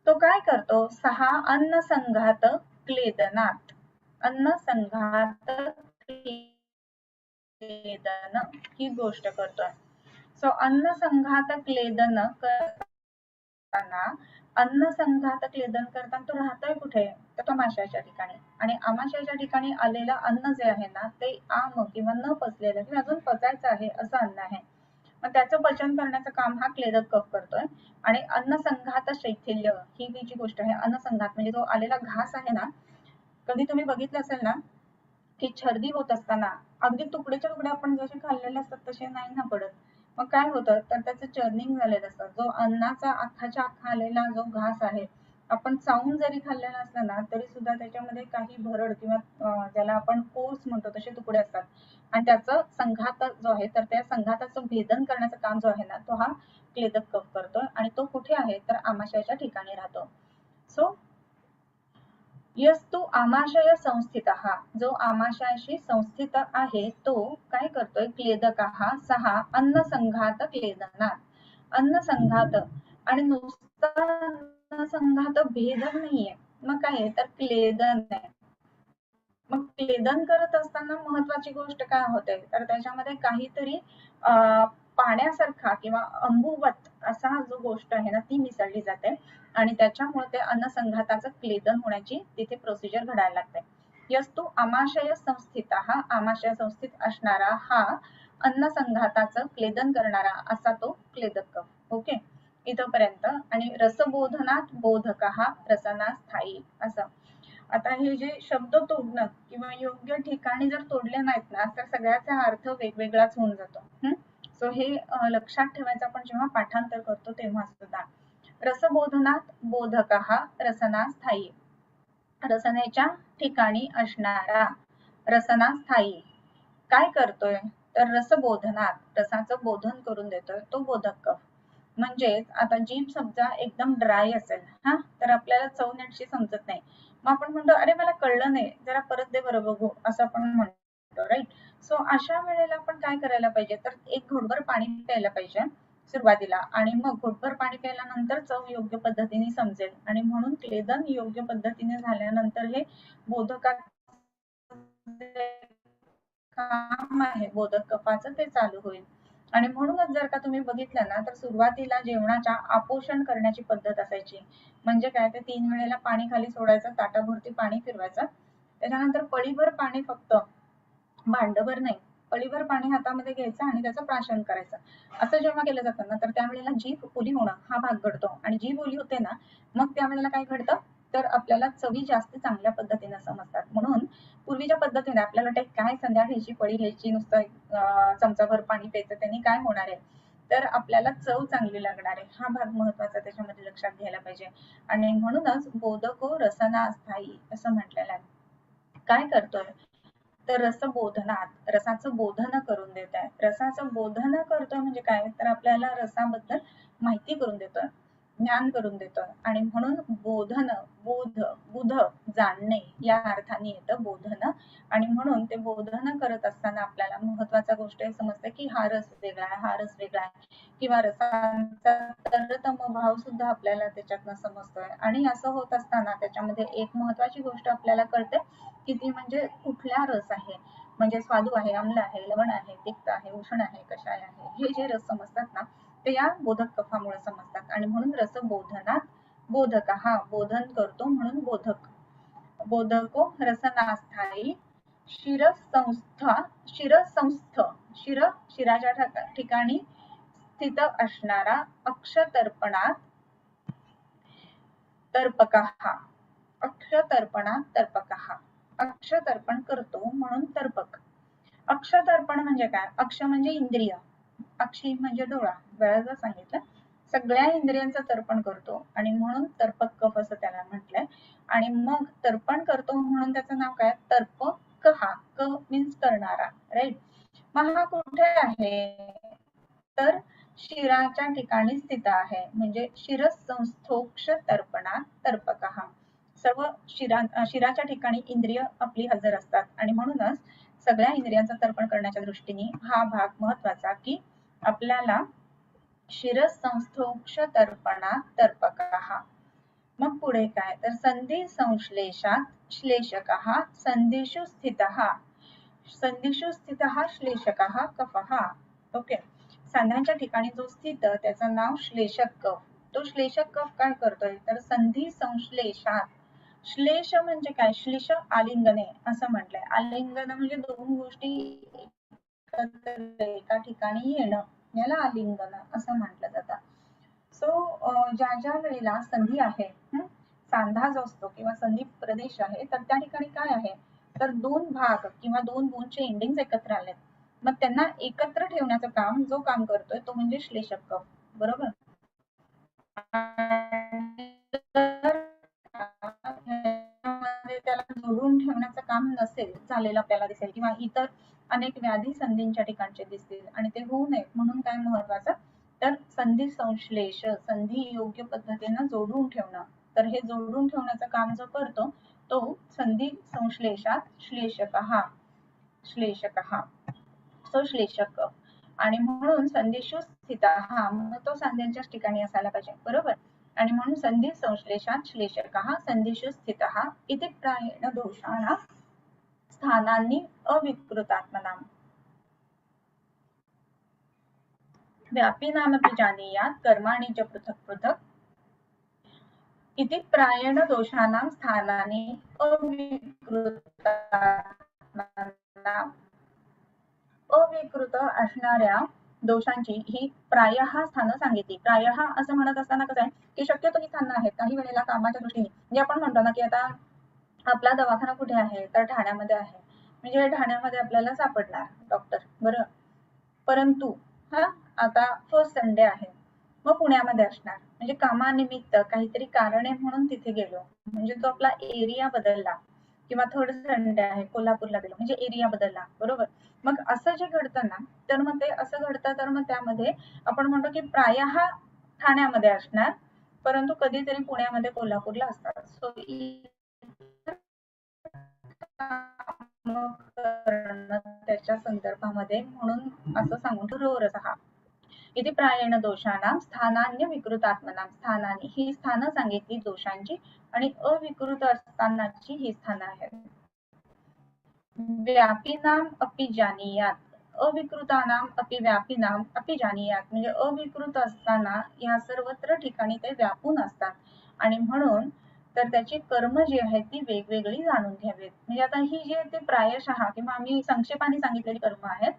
तो काय करतो सहा अन्न संघात क्लेदनात, अन्न संघात क्लेदन ही गोष्ट करतोय. सो अन्न संघात क्लेदन करताना, अन्न संघात क्लेदन करताना तो राहतोय कुठे तर तो आमाशयाच्या ठिकाणी. आणि आमाशयाच्या ठिकाणी आलेलं अन्न जे आहे ना ते आम किंवा न पचलेलं किंवा अजून पचायचं आहे असं अन्न आहे. मग त्याचं पचन करण्याचं काम हा क्लेदक कफ करतोय. आणि अन्न संघात शैथिल्य ही जी गोष्ट आहे, अन्न संघात म्हणजे जो आलेला घास आहे ना, कधी तुम्ही बघितलं असेल ना की छर्दी होत असताना अगदी तुकडेचे तुकडे आपण जसे खाल्लेले असतात तसे नाही ना पडत. मग काय होतं तर त्याचं चर्निंग झालेलं असतं. जो अन्नाचा अख्खाच्या अख्खा आलेला जो घास आहे आपण चावून जरी खाल्लेला असला ना तरी सुद्धा त्याच्यामध्ये काही भरड किंवा ज्याला आपण कोर्स म्हणतो तसे तुकडे असतात. आणि त्याचं संघात जो आहे तर त्या संघाताचं भेदन करण्याचं काम जो आहे ना तो हा क्लेदक कफ करतोय. आणि तो कुठे आहे तर आमाशयाच्या ठिकाणी राहतो. सो यस्तु आमाशय संस्थितः, जो आमाशयाशी संस्थित आहे तो काय करतोय, क्लेदकः सहा अन्नसंघात क्लेदनात, अन्नसंघात, आणि नुसता अन्नसंघात भेदन नाहीये, मग काय आहे तर क्लेदन आहे. मग क्लेदन करत असताना महत्वाची गोष्ट काय होते तर त्याच्यामध्ये काहीतरी पाण्यासारखा किंवा अंबुवत असा जो गोष्ट आहे ना ती मिसळली जाते आणि त्याच्यामुळे ते अन्नसंघाताचं क्लेदन होण्याची तिथे प्रोसिजर घडायला लागते. यस्तु आमाशय संस्थित, हा आमाशय संस्थित असणारा हा अन्नसंघाताचं क्लेदन करणारा असा तो क्लेदक. ओके, इथपर्यंत. आणि रसबोधनात बोधक हा रसना स्थायी असं. आता हे जे शब्द तोडणं किंवा योग्य ठिकाणी जर तोडले नाहीत ना तर सगळ्याचा अर्थ वेगवेगळाच होऊन जातो. सो हे लक्षात ठेवायचं आपण जेव्हा पाठांतर करतो तेव्हा सुद्धा. रसबोधनात बोधकः रसना स्थायी, रसनेच्या ठिकाणी असणारा रसना स्थायी काय करतोय तर रसबोधनात रसाचं बोधन करून देतोय तो बोधक. म्हणजेच आता जीभ समजा एकदम ड्राय असेल हा तर आपल्याला चव नीटशी समजत नाही, मग आपण म्हणतो अरे मला कळलं नाही, जरा परत दे बरं बघू, असं आपण म्हणतो, राईट. सो अशा वेळेला आपण काय करायला पाहिजे तर एक घोटभर पाणी प्यायला पाहिजे सुरुवातीला, आणि मग घोटभर पाणी प्यायल्यानंतर चव योग्य पद्धतीने समजेल, आणि म्हणून क्लेदन योग्य पद्धतीने झाल्यानंतर हे बोधकाचे काम आहे बोधक कफाचं ते चालू होईल. आणि म्हणूनच जर का तुम्ही बघितलं ना तर सुरुवातीला जेवणाच्या आपोषण करण्याची पद्धत असायची. म्हणजे काय ते 3 वेळेला पाणी खाली सोडायचं, ताटाभोवती पाणी फिरवायचं, त्याच्यानंतर पळीभर पाणी, फक्त भांडभर नाही, पळीभर पाणी हातामध्ये घ्यायचं आणि त्याचं प्राशन करायचं. असं जेव्हा केलं जातं ना तर त्यावेळेला जीभ ओली होणं हा भाग घडतो, आणि जीभ ओली होते ना मग त्यावेळेला काय घडतं तर आपल्याला चवी जास्त चांगल्या पद्धतीने समजतात. म्हणून पूर्वीच्या पद्धतीने आपल्याला वाटतं काय संध्याकाळची पळी घ्यायची, नुसतं चमचाभर पाणी प्यायचं, त्यांनी काय होणार आहे तर आपल्याला चव चांगली लागणार आहे, हा भाग महत्वाचा त्याच्यामध्ये लक्षात घ्यायला पाहिजे. आणि म्हणूनच बोधको रसना स्थायी असं म्हटलेलं आहे. काय करतोय तर रसबोधनात रसाचं बोधन करून देत आहे. रसाचं बोधन करतोय म्हणजे काय तर आपल्याला रसाबद्दल माहिती करून देतोय, ज्ञान करून देतोय, आणि म्हणून बोधन, बोध, बुध, जाणणे या अर्थाने येतं बोधन. आणि म्हणून ते बोधन करत असताना आपल्याला महत्वाचा गोष्ट हे समजते की हा रस वेगळा आहे, हा रस वेगळा आहे, किंवा रसांचा तरतम भाव सुद्धा आपल्याला त्याच्यातनं समजतोय. आणि असं होत असताना त्याच्यामध्ये एक महत्वाची गोष्ट आपल्याला कळते की ती म्हणजे कुठला रस आहे, म्हणजे स्वादू आहे, आम्ल आहे, लवण आहे, तिक्त आहे, उष्ण आहे, कषाय आहे, हे जे रस समजतात ना ते या बोधक कफामुळे समजतात. आणि म्हणून रसबोधनात बोधक, हा बोधन करतो म्हणून बोधक. बोधको रसनास्थायी शिरसंस्था, शिरसंस्थ, शिराच्या ठिकाणी स्थित असणारा अक्षतर्पणात तर्पकः, अक्षतर्पणात तर्पकः, अक्षतर्पण करतो म्हणून तर्पक. अक्षतर्पण म्हणजे काय, अक्ष म्हणजे इंद्रिय, अक्षी म्हणजे डोळा, डोळ्याचं सांगितलं, सगळ्या इंद्रियांचं तर्पण करतो आणि म्हणून तर्पक कफ असं त्याला म्हटलंय. आणि मग तर्पण करतो म्हणून त्याचं नाव काय तर्पक, हा क मीन्स करणारा, राईट. मग हा कुठे आहे तर शिराच्या ठिकाणी स्थित आहे, म्हणजे शिरसंस्थोक्ष तर्पणात तर्पकः. सर्व शिराच्या ठिकाणी इंद्रिय आपली हजर असतात, आणि म्हणूनच सगळ्या इंद्रियांचं तर्पण करण्याच्या दृष्टीने हा भाग महत्वाचा की आपल्याला शिरसंस्थोक्ष तर्पणात तर्पकः. मग पुढे काय तर संधी संश्लेषात श्लेषकः संधीषु स्थितः, संधीषु स्थितः श्लेषकः कफः. ओके, सांध्यांच्या ठिकाणी जो स्थित त्याचं नाव श्लेषक कफ. तो श्लेषक कफ काय करतोय तर संधी संश्लेषात, श्लेष म्हणजे काय, श्लेष आलिंगने असं म्हटलंय. आलिंगन म्हणजे दोन गोष्टी एका ठिकाणी येणं, याला आलिंगन असं म्हटलं जातं. सो ज्या ज्या वेळेला संधी आहे, सांधा जो असतो किंवा संधी प्रदेश आहे तर त्या ठिकाणी काय आहे तर दोन भाग किंवा दोन बोनचे एंडिंग एकत्र आलेत, मग त्यांना एकत्र ठेवण्याचं काम जो काम करतोय तो म्हणजे श्लेषक कफ, बरोबर. त्याला जोडून ठेवण्याचं काम नसेल झालेलं आपल्याला दिसेल, किंवा इतर अनेक व्याधी संधींच्या ठिकाणचे दिसतील, आणि ते होऊ नये म्हणून काय महत्वाचं तर संधी संश्लेष, संधी योग्य पद्धतीनं जोडून ठेवणं. तर हे जोडून ठेवण्याचं काम जो करतो तो संधी संश्लेषात श्लेषकः तो श्लेषक. आणि म्हणून संधिषु स्थितः, मग तो सांध्यांच्याच ठिकाणी असायला पाहिजे, बरोबर. आणि म्हणून संधी संश्लेषात श्लेषकः संधिषु स्थितः इति प्रायेण दोषाणां स्थानानि अविकृतात्मनाम् व्यापिनामपि जानीयात् कर्माणि च पृथक् पृथक् इति प्रायेण दोषाणां स्थानानि अविकृत असणाऱ्या दोषांची ही प्रायः स्थानं सांगितली. प्रायः असं म्हणत असताना कसं आहे की शक्यतो ही स्थानं आहेत. काही वेळेला कामाच्या दृष्टीने म्हणजे आपण म्हणतो ना की आता आपला दवाखाना कुठे आहे, तर ठाण्यामध्ये आहे, म्हणजे ठाण्यामध्ये आपल्याला सापडणार डॉक्टर, बरं. परंतु आता फर्स्ट संडे आहे, मग पुण्यामध्ये असणार, म्हणजे कामानिमित्त काहीतरी कारणे म्हणून तिथे गेलो, म्हणजे तो आपला एरिया बदलला. किंवा थर्ड संडे आहे, कोल्हापूरला गेलो, म्हणजे एरिया बदलला, बरोबर. मग असं जे घडतं ना, तर मग ते असं घडतं, तर मग त्यामध्ये आपण म्हणतो की प्रायः ठाण्यामध्ये असणार, परंतु कधीतरी पुण्यामध्ये कोल्हापूरला असतात. सो त्याच्या संदर्भामध्ये म्हणून असं सांगून रोरसः इथे प्रायेण दोषाणां स्थानान्य विकृतात्मनां स्थानानी ही स्थानं सांगितली दोषांची आणि अविकृत असतानाची ही स्थानं आहेत. व्यापीनाम अपि जानीयात अविकृतानाम अपि व्यापीनाम अपि जानीयात म्हणजे अविकृत असताना या सर्वत्र ठिकाणी ते व्यापून असतात आणि म्हणून तर त्याची कर्म जी आहेत ती वेगवेगळी जाणून घ्यावीत. म्हणजे आता ही जी ते प्रायशः किंवा आम्ही संक्षेपाने सांगितलेली कर्म आहेत,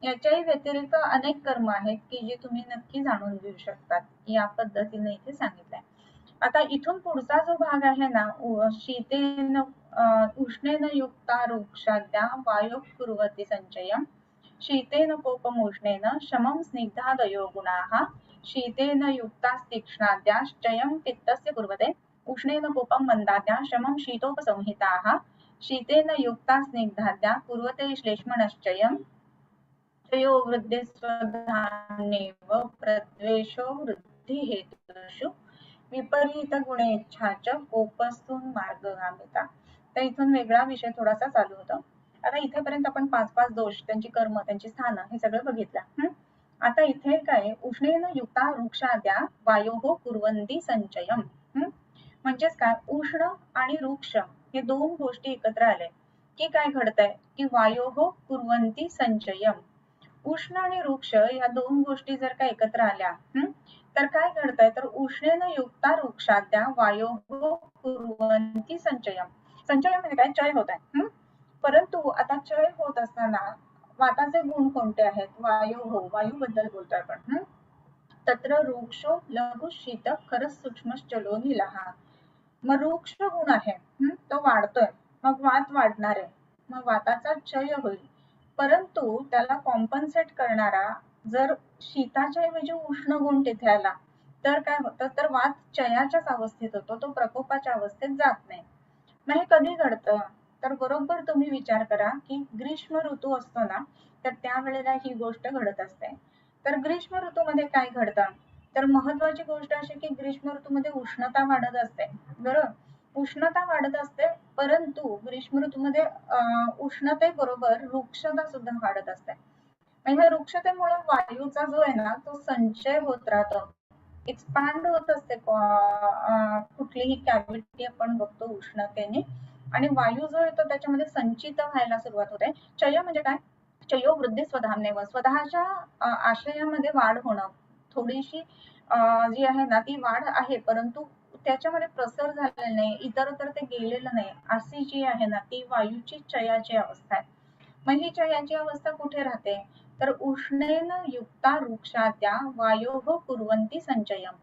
याच्याही व्यतिरिक्त अनेक कर्म आहेत की जे तुम्ही नक्की जाणून घेऊ शकतात, या पद्धतीने इथे सांगितलंय. आता इथून पुढचा जो भाग आहे ना, शीतेन उष्णेन युक्ता रुक्षाद्या वायो कुर्वती संचयम् शीतेन कोपमुष्णेन शमं स्निग्धादयो गुणाः शीतेन युक्ता तीक्ष्णाद्याश्चयं पित्तस्य कुर्वते उष्णेन कोपं मंदाद्या शमं शीतोपसंहिताः शीतेन युक्ता स्निग्धाद्या कुर्वते श्लेष्मणश्चयम् चयो वृद्धिस्वधान्येव प्रद्वेषो वृद्धिहेतुषु विपरीत गुणेच्छा च कोपस्तून मार्गगामिता. तर इथून वेगळा विषय थोडासा चालू होता. आता इथेपर्यंत आपण 5 दोष, त्यांची कर्म, त्यांची स्थानं हे सगळं बघितलं. आता इथे काय उष्णेन युक्ता वृक्षाद्या वायोः कुर्वन्ति संचयम्. म्हणजेच काय उष्ण आणि वृक्ष हे दोन गोष्टी एकत्र आले की काय घडतंय की वायोः कुर्वन्ति संचयम्. उष्ण आणि वृक्ष या दोन गोष्टी जर का एकत्र आल्या तर काय घडतंय तर उष्णेन युक्ता वृक्षाद्या वायोः कुर्वन्ति संचयम्. संचयम म्हणजे काय चय होत आहे. परंतु आता चय होत असताना वाताचे गुण कोणते आहेत, वायू बद्दल बोलतोय आपण. तत्र वृक्षो लघु शीत खरच सूक्ष्मश्चलो नीलः. मग वृक्ष गुण आहे, तो वाढतोय, मग वात वाढणार आहे, मग वाताचा चय होईल. परंतु त्याला कॉम्पन्सेट करणारा जर शीताच्या ऐवजी उष्ण गुण तिथे आला तर काय होतं, तर वात चयाच्याच अवस्थेत होतो, तो प्रकोपाच्या अवस्थेत जात नाही. मग हे कधी घडतं, तर बरोबर तुम्ही विचार करा की ग्रीष्म ऋतू असतो ना, तर त्यावेळेला ही गोष्ट घडत असते. तर ग्रीष्म ऋतूमध्ये काय घडतं, तर महत्वाची गोष्ट अशी की ग्रीष्म ऋतूमध्ये उष्णता वाढत असते, बरोबर. उष्णता वाढत असते, परंतु ग्रीष्म ऋतूमध्ये उष्णतेबरोबर वृक्षता सुद्धा वाढत असते. म्हणजे वृक्षतेमुळे वायूचा जो आहे ना तो संचय होत राहतो, एक्सपांड होत असते. कुठलीही कॅव्हिटी आपण बघतो उष्णतेने, आणि वायू जो येतो त्याच्यामध्ये संचित व्हायला सुरुवात होते. चय म्हणजे काय, चयो वृद्धी स्वधामनेव, स्वतःच्या आशयामध्ये वाढ होणं, थोडीशी जी आहे ना ती वाढ आहे, परंतु त्याच्यामध्ये प्रसर झालेला नाही, इतरत्र ते गेलेलं नाही, अशी जी आहे ना ती वायूची चयाची अवस्था आहे. मग ही चयाची अवस्था कुठे राहते, तर उष्णेन युक्ता वृक्षाद्या वायोः कुर्वन्ति संचयम्.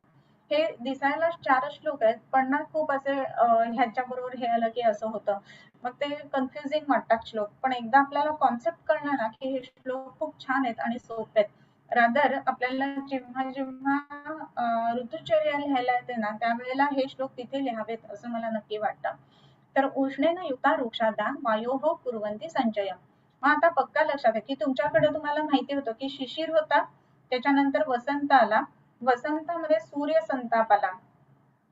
हे दिसायला 4 श्लोक आहेत, पण ना खूप असे ह्याच्या बरोबर हे आलं की असं होतं, मग ते कन्फ्युजिंग वाटतात श्लोक. पण एकदा आपल्याला कॉन्सेप्ट कळलं ना की हे श्लोक खूप छान आहेत आणि सोपे आहेत. रादर आपल्याला जेव्हा जेव्हा ऋतुचर्या लिहायला येते ना त्यावेळेला हे श्लोक तिथे लिहावेत असं मला नक्की वाटतं. तर उष्णेन युक्ता वृक्षाद्या वायोः कुर्वन्ति संचयम्. मग आता पक्का लक्षात आहे की तुमच्याकडे तुम्हाला माहिती होतं की शिशिर होता, त्याच्यानंतर वसंत आला, वसंतामध्ये सूर्य संताप आला,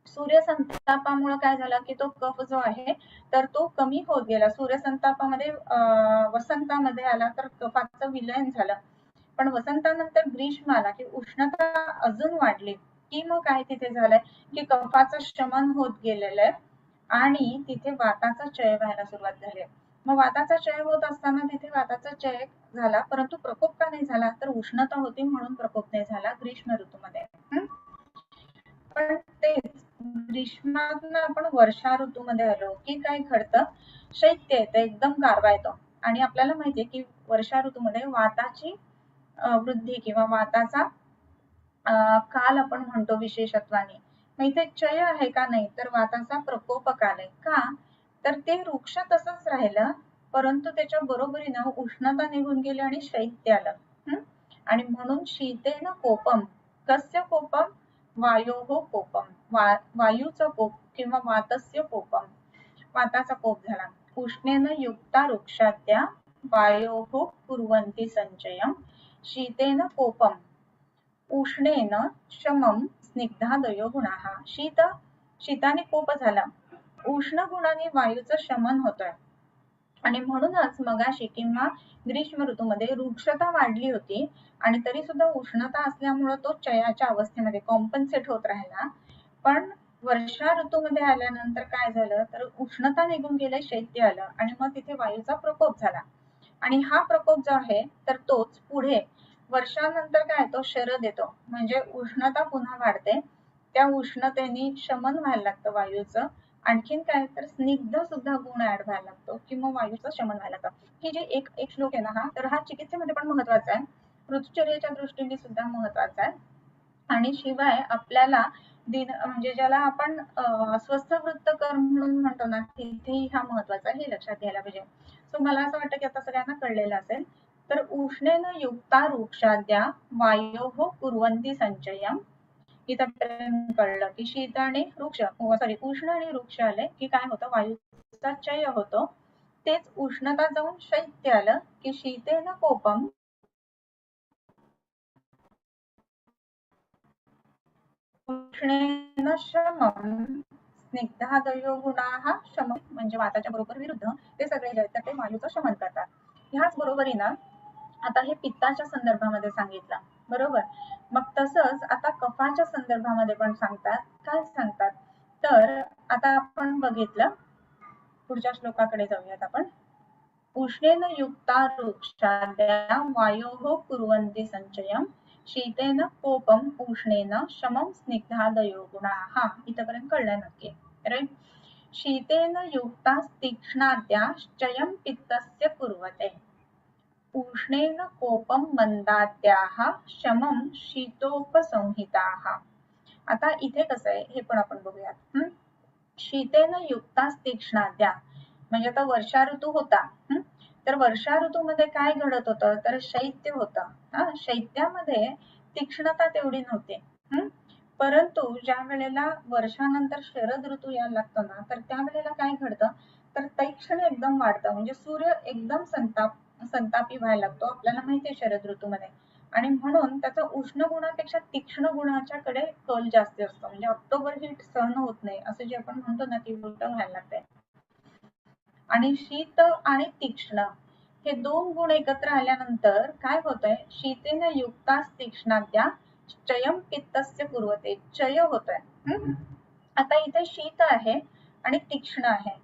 सूर्यसंतापामुळे काय झालं की तो कफ जो आहे तर तो कमी होत गेला. सूर्यसंतापामध्ये वसंतामध्ये आला तर कफाचं विलयन झालं. पण वसंतानंतर ग्रीष्म आला की उष्णता अजून वाढली की मग काय तिथे झालंय की कफाचं शमन होत गेलेलं आहे आणि तिथे वाताचा क्षय व्हायला सुरुवात झाली. मग वाताचा क्षय होत असताना तिथे वाताचा क्षय झाला, परंतु प्रकोप का नाही झाला तर उष्णता होती म्हणून प्रकोप नाही झाला ग्रीष्म ऋतूमध्ये. पण तेच ग्रीष्मातून आपण वर्षा ऋतूमध्ये आलो की काय घडतं, शैत्य येतं, एकदम गारवा येतो आणि आपल्याला माहितीये की वर्षा ऋतूमध्ये वाताची वृद्धी किंवा वाताचा काल आपण म्हणतो विशेषत्वाने. मग इथे क्षय आहे का नाही तर वाताचा प्रकोप काल आहे का तर ते वृक्ष तसंच राहिलं, परंतु त्याच्या बरोबरीनं उष्णता निघून गेली आणि शैत्य आलं. आणि म्हणून शीतेन कोपम, कस्य कोपम, वायोः कोपम, वायूचा कोप किंवा वातस्य कोपम, वाताचा कोप झाला. उष्णेन युक्ता वृक्षाद्या वायोः कुर्वन्ति संचयम शीतेन कोपम उष्णेन शमम स्निग्धादयो गुणाः. शीताने कोप झाला, उष्ण गुणाने वायूचं शमन होतोय आणि म्हणूनच मगाशी किंवा ग्रीष्म ऋतूमध्ये वृक्षता वाढली होती आणि तरी सुद्धा उष्णता असल्यामुळे तो क्षयाच्या अवस्थेमध्ये कॉम्पन्सेट होत राहिला. पण वर्षा ऋतूमध्ये आल्यानंतर काय झालं तर उष्णता निघून गेले, शैत्य आलं आणि मग तिथे वायूचा प्रकोप झाला आणि हा प्रकोप जो आहे तर तोच पुढे वर्षानंतर काय तो शरद येतो, म्हणजे उष्णता पुन्हा वाढते. त्या उष्णतेने शमन व्हायला लागतं वायूचं. आणखीन काय तर स्निग्ध सुद्धा गुण ऍड व्हायला लागतो किंवा वायूचं शमन व्हायला लागतं. ही जी एक एक श्लोक आहे ना हा, तर हा चिकित्सेमध्ये पण महत्वाचा आहे, ऋतुचर्येच्या दृष्टीने सुद्धा महत्वाचा आहे आणि शिवाय आपल्याला दिन म्हणजे ज्याला आपण स्वस्थ वृत्त कर म्हणून म्हणतो ना तिथेही हा महत्वाचा आहे, हे लक्षात घ्यायला पाहिजे. सो मला असं वाटतं की आता सगळ्यांना कळलेलं असेल. तर उष्णेन युक्ता वृक्षाद्या वायोः कुर्वन्ति संचयम. इथपर्यंत कळलं की शीत आणि वृक्ष सॉरी उष्ण आणि वृक्ष आले की काय होतं वायूचा क्षय होतो. तेच उष्णता जाऊन शैत्य आलं की शीतेन कोपम उष्णेन शमम स्निग्धादयो गुणाः शमम, म्हणजे वाताच्या बरोबर विरुद्ध ते सगळे जे आहेत ते वायूचं शमन करतात. ह्याच बरोबरीनं आता हे पित्ताच्या संदर्भामध्ये सांगितलं बरोबर. मग तसंच आता कफाच्या संदर्भामध्ये पण सांगतात. काय सांगतात तर आता आपण बघितलं, पुढच्या श्लोकाकडे जाऊयात आपण. उष्णेन युक्ता वृक्षाद्या वायोः कुर्वन्ति संचयम शीतेन कोपम उष्णेन शमम स्निग्धादयो गुणाः. इथपर्यंत कळलं नक्की, राईट. शीतेन युक्ता तीक्ष्णाद्या चयम पित्तस्य कुर्वते उष्णेन कोपम मंदाद्याः शमम शीतोपसंहिताः. आता इथे कसं आहे हे पण आपण बघूयात. शीतेन युक्ता तीक्ष्णाद्या म्हणजे आता वर्षा ऋतू होता. तर वर्षा ऋतूमध्ये काय घडत होतं तर शैत्य होतं. शैत्यामध्ये तीक्ष्णता तेवढी नव्हती. परंतु ज्या वेळेला वर्षानंतर शरद ऋतू यायला लागतो ना तर त्यावेळेला काय घडतं तर तीक्ष्ण एकदम वाढतं, म्हणजे सूर्य एकदम संतापी व्हायला लागतो आपल्याला माहितीये शरद ऋतूमध्ये. आणि म्हणून त्याचा उष्ण गुणापेक्षा तीक्ष्ण गुणाच्याकडे कल जास्त असतो, म्हणजे ऑक्टोबर हीट सहन होत नाही असं जे आपण म्हणतो ना की उलट व्हायला लागतंय. आणि शीत आणि तीक्ष्ण हे दोन गुण एकत्र आल्यानंतर काय होतंय शीतेन युक्ता तीक्ष्णाद्या चयम पित्तस्य कुर्वते, चय होतोय. आता इथे शीत आहे आणि तीक्ष्ण आहे.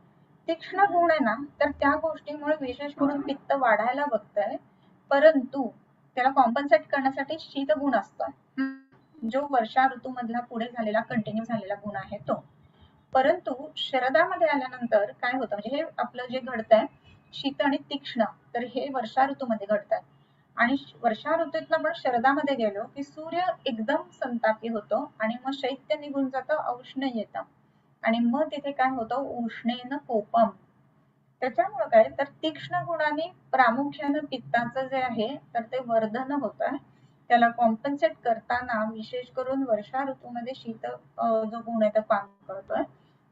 तीक्ष्ण गुण आहे ना तर त्या गोष्टीमुळे विशेष करून पित्त वाढायला बघतंय, परंतु त्याला कॉम्पन्सेट करण्यासाठी शीत गुण असतोय जो वर्षा ऋतूमधला पुढे झालेला कंटिन्यू झालेला गुण आहे तो. परंतु शरदामध्ये आल्यानंतर काय होतं म्हणजे हे आपलं जे घडतंय शीत आणि तीक्ष्ण तर हे वर्षा ऋतूमध्ये घडतंय आणि वर्षा ऋतूतनं पण शरदामध्ये गेलो की सूर्य एकदम संतापी होतो आणि मग शैत्य निघून जातं, औष्ण्य येतं आणि मग तिथे काय होतं उष्णेन कोपम. त्याच्यामुळे काय तर तीक्ष्ण गुणाने प्रामुख्याने पित्ताचं जे आहे तर ते वर्धन होतं. त्याला कॉम्पन्सेट करताना विशेष करून वर्षा ऋतूमध्ये शीत जो गुण आहे तो काम करतोय.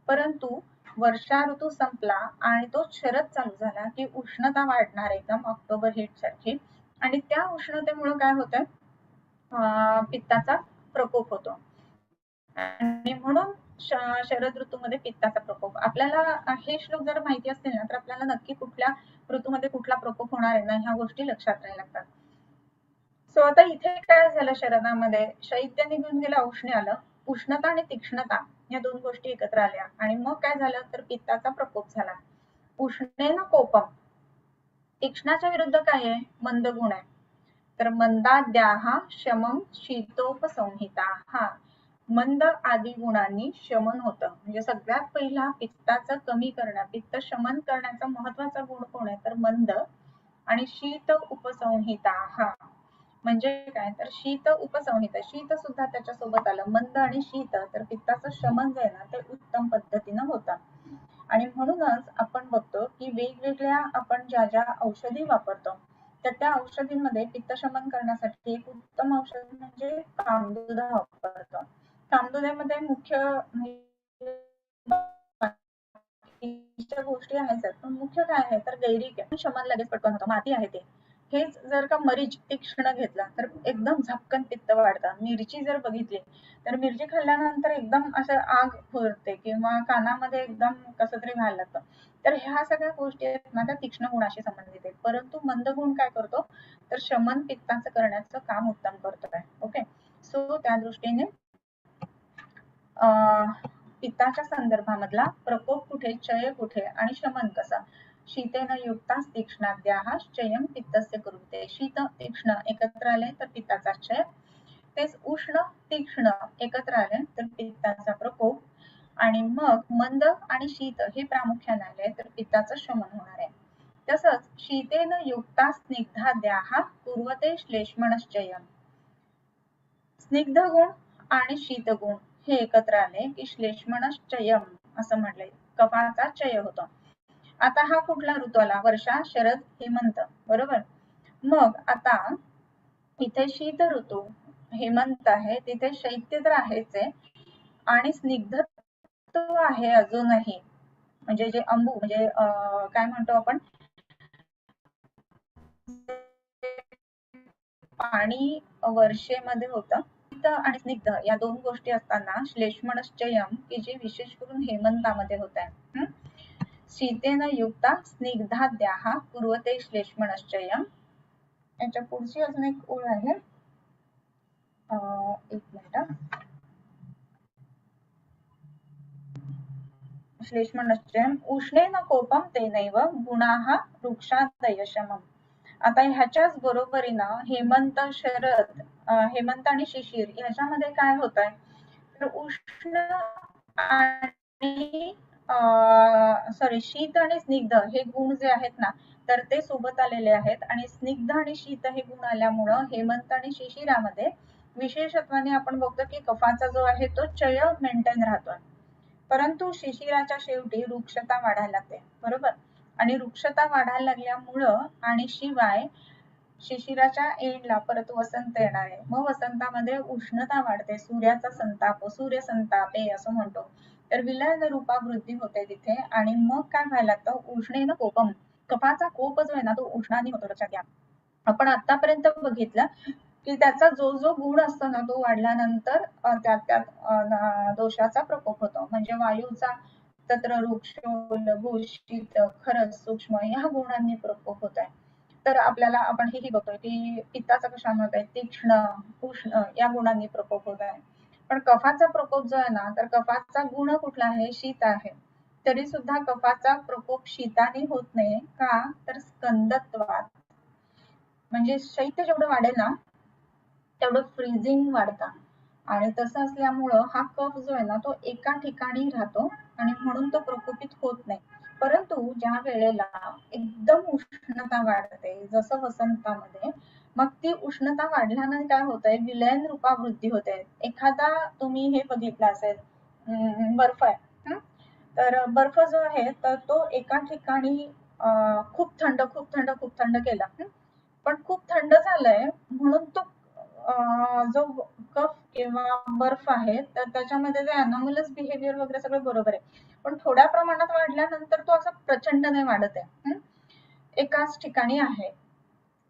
परंतु वर्षा ऋतू संपला आणि तो शरद चालू झाला की उष्णता वाढणार एकदम ऑक्टोबर हीट सारखी आणि त्या उष्णतेमुळे काय होतंय पित्ताचा प्रकोप होतो आणि म्हणून शरद ऋतूमध्ये पित्ताचा प्रकोप. आपल्याला हे श्लोक जर माहिती असतील ना तर आपल्याला नक्की कुठल्या ऋतूमध्ये कुठला प्रकोप होणार आहे ना ह्या गोष्टी लक्षात राहायला लागतात. सो आता इथे काय झालं, शरदामध्ये शैत्य निघून गेलं, औष्ण्य आलं. उष्णता आणि तीक्ष्णता या दोन गोष्टी एकत्र आल्या आणि मग काय झालं तर पित्ताचा प्रकोप झाला. उष्णेन कोपम, तीक्ष्णाच्या विरुद्ध काय आहे, मंद गुण आहे. तर मंदाद्याहा शमम शीतोपसंहिता, हा मंद आदी गुणांनी शमन होतं. म्हणजे सगळ्यात पहिला पित्ताचं कमी करणं, पित्त शमन करण्याचा महत्वाचा गुण कोण आहे तर मंद. आणि शीत उपसंहिता, हा म्हणजे काय तर शीत उपसंहिता, शीत सुद्धा त्याच्यासोबत आलं, मंद आणि शीत, तर पित्ताचं शमन जे आहे ना ते उत्तम पद्धतीनं होतं. आणि म्हणूनच आपण बघतो की वेगवेगळ्या आपण ज्या ज्या औषधी वापरतो तर त्या औषधींमध्ये पित्तशमन करण्यासाठी एक उत्तम औषध म्हणजे कामधुदा वापरतो. कामधुद्यामध्ये मुख्य बाकीच्या गोष्टी आहेतच, पण मुख्य काय आहे तर गैरिक आहे, शमन लगेच पटकन होतं, माती आहे ते. हेच जर का मरीच तीक्ष्ण घेतला तर एकदम झपकन पित्त वाढतं. मिरची जर बघितली तर मिरची खाल्ल्यानंतर एकदम असं आग फुरते किंवा कानामध्ये एकदम कसं तरी व्हायला लागतं. तर ह्या सगळ्या गोष्टी आहेत ना त्या तीक्ष्ण गुणाशी संबंधित आहेत. परंतु मंद गुण काय करतो तर शमन पित्ताचं करण्याचं काम उत्तम करतोय. ओके, सो त्या दृष्टीने पित्ताच्या संदर्भामधला प्रकोप कुठे, चय कुठे आणि शमन कसा. शीतेन युक्तास तीक्ष्णाद्याः चयम पित्तस्य कुरुते. शीत तीक्ष्ण एकत्र आले तर पित्ताचा क्षय, तेच उष्ण तीक्ष्ण एकत्र आले तर पित्ताचा प्रकोप, आणि मग मंद आणि शीत हे प्रामुख्याने आले तर पित्ताचं शमन होणार आहे. तसंच शीतेन युक्ता स्निग्धाद्याः कुर्वते श्लेष्मणश्चयम. स्निग्ध गुण आणि शीत गुण हे एकत्र आले की श्लेष्मणश्चयम असं म्हटलंय, कफाचा चय होतो. आता हा कुठला ऋतू आला, वर्षा, शरद, हेमंत, बरोबर. मग आता इथे शीत ऋतू, हेमंत आहे, तिथे शैत्य तर आहेच आहे आणि स्निग्धत्व आहे अजूनही. म्हणजे जे अंबू म्हणजे काय म्हणतो आपण, पाणी वर्षेमध्ये होतं. शीत आणि स्निग्ध या दोन गोष्टी असताना श्लेष्मणश्चयम की जे विशेष करून हेमंतामध्ये होत आहे. शीतेन युक्ता स्निग्धाद्याः कुर्वते श्लेष्मणश्चयम. याच्या पुढची अजून एक ओळ आहे, एक मिनिट. श्लेष्मणश्चयम उष्णेन कोपम तेनैव गुणाः वृक्षादयशमम. आता ह्याच्याच बरोबरीनं हेमंत, शरद, हेमंत आणि शिशिर याच्यामध्ये काय होत आहे तर उष्ण आणि सॉरी शीत आणि स्निग्ध हे गुण जे आहेत ना तर ते सोबत आलेले आहेत. आणि स्निग्ध आणि शीत हे गुण आल्यामुळं हेमंत आणि शिशिरामध्ये विशेषत्वाने आपण बघतो की कफाचा जो आहे तो चय मेंटेन राहतोय. परंतु शिशिराच्या शेवटी वृक्षता वाढायला लागते, बरोबर. आणि वृक्षता वाढायला लागल्यामुळं आणि शिवाय शिशिराच्या एंडला परत वसंत येणार आहे. मग वसंतामध्ये उष्णता वाढते, सूर्याचा संताप, सूर्य संतापे असं म्हणतो. तर विलयन रूपा वृद्धी होते तिथे आणि मग काय व्हायला लागतं, उष्णेन कोपम, कफाचा कोप जो आहे ना तो उष्णाने होतो. लक्षात घ्या, आपण आतापर्यंत बघितलं की त्याचा जो जो गुण असतो ना तो वाढल्यानंतर त्यात दोषाचा प्रकोप होतो. म्हणजे वायूचा तत्र वृक्ष भूषित खरच सूक्ष्म या गुणांनी प्रकोप होत आहे. तर आपल्याला आपण हेही बघतोय की पित्ताचा कशाने होत आहे, तीक्ष्ण उष्ण या गुणांनी प्रकोप होत आहे. पण कफाचा प्रकोप जो आहे ना तर कफाचा गुण कुठला आहे, शीत आहे. तरी सुद्धा कफाचा प्रकोप शीताने होत नाही का तर स्कंदत्वात. म्हणजे शैत्य जेवढं वाढेल ना तेवढं फ्रीजिंग वाढतं आणि तसं असल्यामुळं हा कफ जो आहे ना तो एका ठिकाणी राहतो आणि म्हणून तो प्रकोपित होत नाही. परंतु ज्या वेळेला एकदम उष्णता वाढते जसं वसंतामध्ये, मग ती उष्णता वाढल्याने काय होतंय, विलयन रूपा वृद्धी होते. एखादा तुम्ही हे बघितलं असेल, बर्फ आहे, तर बर्फ जो आहे तर तो एका ठिकाणी खूप थंड खूप थंड खूप थंड केला, पण खूप थंड झालंय म्हणून तो जो कफ किंवा बर्फ आहे तर त्याच्यामध्ये जे अनॉमलस बिहेवियर वगैरे सगळं बरोबर आहे, पण थोड्या प्रमाणात वाढल्यानंतर तो असा प्रचंड नाही वाढत आहे, एकाच ठिकाणी आहे.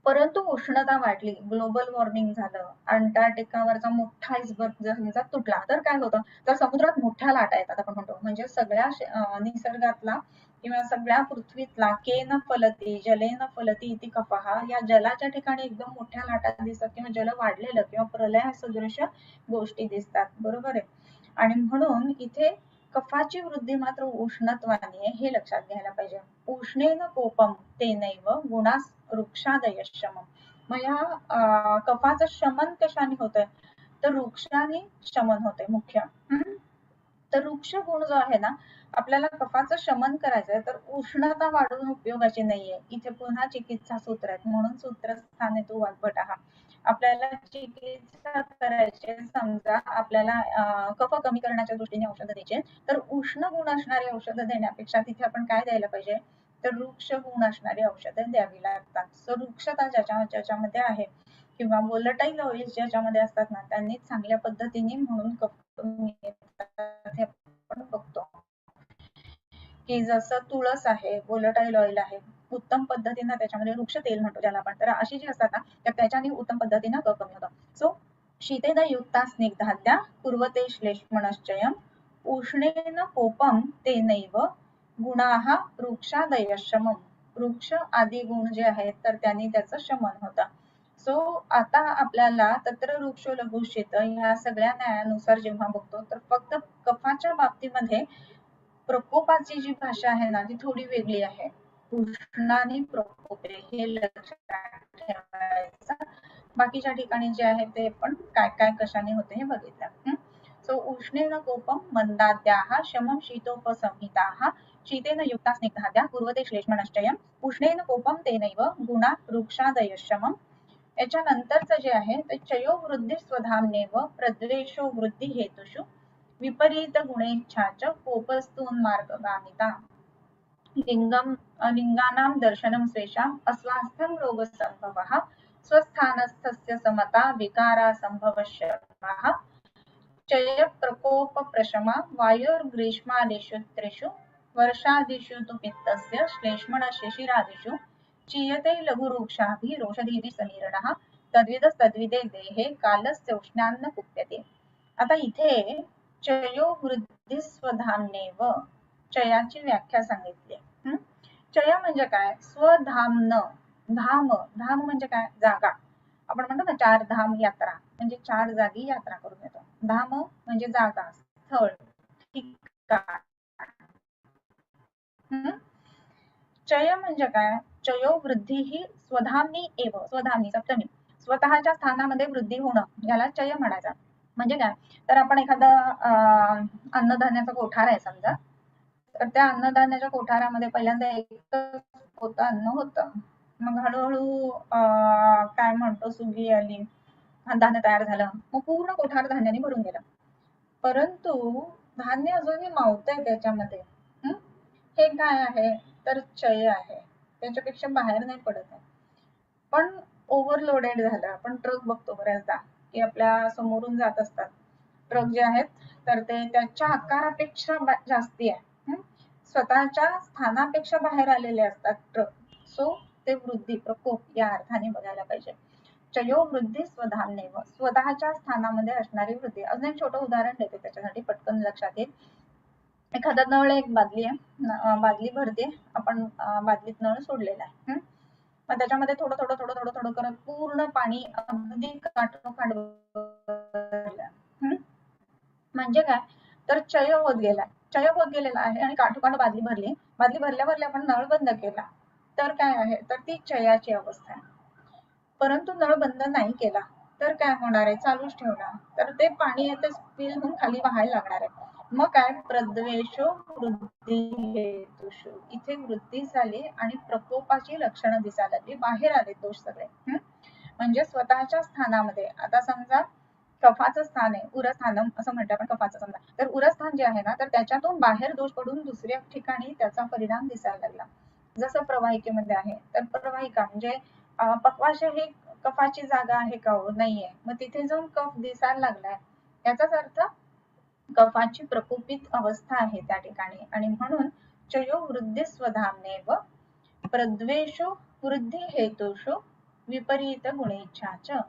परंतु उष्णता वाढली, ग्लोबल वॉर्मिंग झालं, अंटार्क्टिकावरचा मोठा आइसबर्ग जर समजा तुटला तर काय होतं, तर समुद्रात मोठ्या लाटा येतात आपण म्हणतो. म्हणजे सगळ्या निसर्गातला किंवा सगळ्या पृथ्वीतला केन फलती जलेन फलती इति कफः, या जलाच्या ठिकाणी एकदम मोठ्या लाटा दिसतात किंवा जल वाढलेलं किंवा प्रलय सदृश गोष्टी दिसतात, बरोबर आहे. आणि म्हणून इथे कफाची वृद्धी मात्र उष्णत्वाने आहे, हे लक्षात घ्यायला पाहिजे. उष्णेन कोपम तेनैव गुणास वृक्षादय शमम. मग या कफाचं शमन कशाने होतंय, तर वृक्षाने शमन होते मुख्य. तर वृक्ष गुण जो आहे ना, आपल्याला कफाचं शमन करायचंय तर उष्णता वाढवून उपयोगाची नाहीये. इथे पुन्हा चिकित्सा सूत्र आहेत, म्हणून सूत्रस्थाने तू वाग्भटः. आपल्याला चिकित्सा करायची, समजा आपल्याला कफ कमी करण्याच्या दृष्टीने औषध द्यायचे, तर उष्ण गुण असणारी औषधं देण्यापेक्षा तिथे आपण काय द्यायला पाहिजे, तर वृक्ष गुण असणारी औषधं द्यावी लागतात. सो वृक्षता ज्याच्यामध्ये आहे किंवा वोलटाईल ऑइल्स ज्याच्यामध्ये असतात ना, त्यांनी चांगल्या पद्धतीने म्हणून कफ कमी येतात हे आपण बघतो. की जसं तुळस आहे, वोलटाईल ऑइल आहे, उत्तम पद्धतीनं त्याच्यामध्ये वृक्ष तेल म्हणतो ज्याला आपण, तर अशी जी असतात ना, तर त्याच्याने उत्तम पद्धतीनं कफ कमी होतं. सो शीतेन युक्ता स्निग्धाद्या कुर्वते श्लेष्मणश्चयम् उष्णेन कोपम तेनैव गुणाः वृक्षादय शमम. वृक्ष आदी गुण जे आहेत तर त्यांनी त्याचं शमन होतं. सो आता आपल्याला तत्र वृक्ष लघुशीत ह्या सगळ्या न्यायानुसार जेव्हा बघतो, तर फक्त कफाच्या बाबतीमध्ये प्रकोपाची जी भाषा आहे ना, ती थोडी वेगळी आहे. उष्णाने प्रकोपे हे लक्षात ठेवायचं. बाकीच्या ठिकाणी जे आहे ते पण काय काय कशाने होते हे बघितलं. सो उष्णेन कोपम मंदाद्याः शमं शीतोपसंहिताः शीतेन युक्ता स्निग्धाद्या कुर्वते श्लेष्मणश्चयम् उष्णेन कोपम तेनैव गुणा वृक्षादय शमम. याच्यानंतरचं जे आहे ते चयो वृद्धी स्वधाम्नेव प्रद्वेषो वृद्धी हेतुषु विपरीत गुणेच्छा च कोपस्तून्मार्गगामिता लिंगानां दर्शनं स्वेषाम् अस्वास्थ्यं रोगसंभवः स्वस्थानस्थस्य समता विकारासंभवश्यः चय प्रकोप प्रशमा वायुर्ग्रीष्मादिषु त्रिषु वर्षादिषु तु पित्तस्य श्लेष्मणशिशिरादिषु चीयते लघुरुक्षाभिरोषधीभिः समीरणः तद्विदस्तद्विदे देहे कालस्य उष्णान्न कुप्यते. आता इथे चयो वृद्धी स्वधामनेव, चयाची व्याख्या सांगितली. चय म्हणजे काय, स्वधामन. धाम, धाम म्हणजे काय, जागा. आपण म्हणतो ना 4 धाम यात्रा, म्हणजे 4 जागी यात्रा करून येतो. धाम म्हणजे जागा, स्थळ, ठिकाण. चय म्हणजे काय, चयो वृद्धी ही स्वधामनी एव, स्वधामनी सप्तमी, स्वतःच्या स्थानामध्ये वृद्धी होणं याला चय म्हणायचं. म्हणजे काय, तर आपण एखादा अन्नधान्याचा कोठार आहे समजा, तर त्या अन्नधान्याच्या कोठारामध्ये पहिल्यांदा एकच होतं अन्न होतं. मग हळूहळू काय म्हणतो सुगी आली, धान्य तयार झालं, मग पूर्ण कोठार धान्याने भरून गेलं. परंतु धान्य अजूनही मावतंय त्याच्यामध्ये. हे काय आहे, तर चय आहे, त्याच्यापेक्षा बाहेर नाही पडत आहे. पण ओव्हरलोडेड झालं. आपण ट्रक बघतो बऱ्याचदा की आपल्या समोरून जात असतात ट्रक जे आहेत, तर ते त्याच्या आकारापेक्षा जास्ती आहे, स्वतःच्या स्थानापेक्षा बाहेर आलेले असतात ट्रक. सो ते वृद्धी प्रकोप या अर्थाने बघायला पाहिजे. चयो वृद्धी स्वधामनेव, स्वतःच्या स्थानामध्ये असणारी वृद्धी. अजून एक छोटं उदाहरण देते त्याच्यासाठी पटकन लक्षात येईल. एखादा नळ, एक बादली आहे, बादली भरते आपण, बादलीत नळ सोडलेला आहे, मग त्याच्यामध्ये थोडं थोडं थोडं थोडं थोडं करत पूर्ण पाणी अगदी काठोकाठ म्हणजे काय, तर चय होत गेला, चय होत गेलेला आहे आणि काठोकाठ बादली भरली. बादली भरल्या भरल्या आपण नळ बंद केला, तर काय आहे, तर ती चयाची अवस्था आहे. परंतु नळ बंद नाही केला तर काय होणार आहे, चालूच ठेवला तर ते पाणी येते स्पिल होऊन खाली वाहायला लागणार आहे. मग काय, प्रद्वेषो वृद्धी हेतुषु, इथे वृद्धी झाली आणि प्रकोपाची लक्षणं दिसायला लागली, बाहेर आले दोष सगळे. म्हणजे स्वतःच्या स्थानामध्ये, आता समजा कफाचं स्थान आहे, उरस्थानम असं म्हणतो आपण कफाचं, समजा तर उरस्थान जे आहे ना, तर त्याच्यातून बाहेर दोष पडून दुसऱ्या ठिकाणी त्याचा परिणाम दिसायला लागला. जसं प्रवाहिकेमध्ये आहे, तर प्रवाहिका म्हणजे पक्वाशय ही कफाची जागा आहे का, हो नाहीये, मग तिथे जाऊन कफ दिसायला लागलाय, याचाच अर्थ कफाची प्रकोपित अवस्था आहे त्या ठिकाणी. आणि म्हणून चयो वृद्धी स्वधामनेव प्रद्वेषो वृद्धी हेतुषु विपरीत गुणेच्छा च.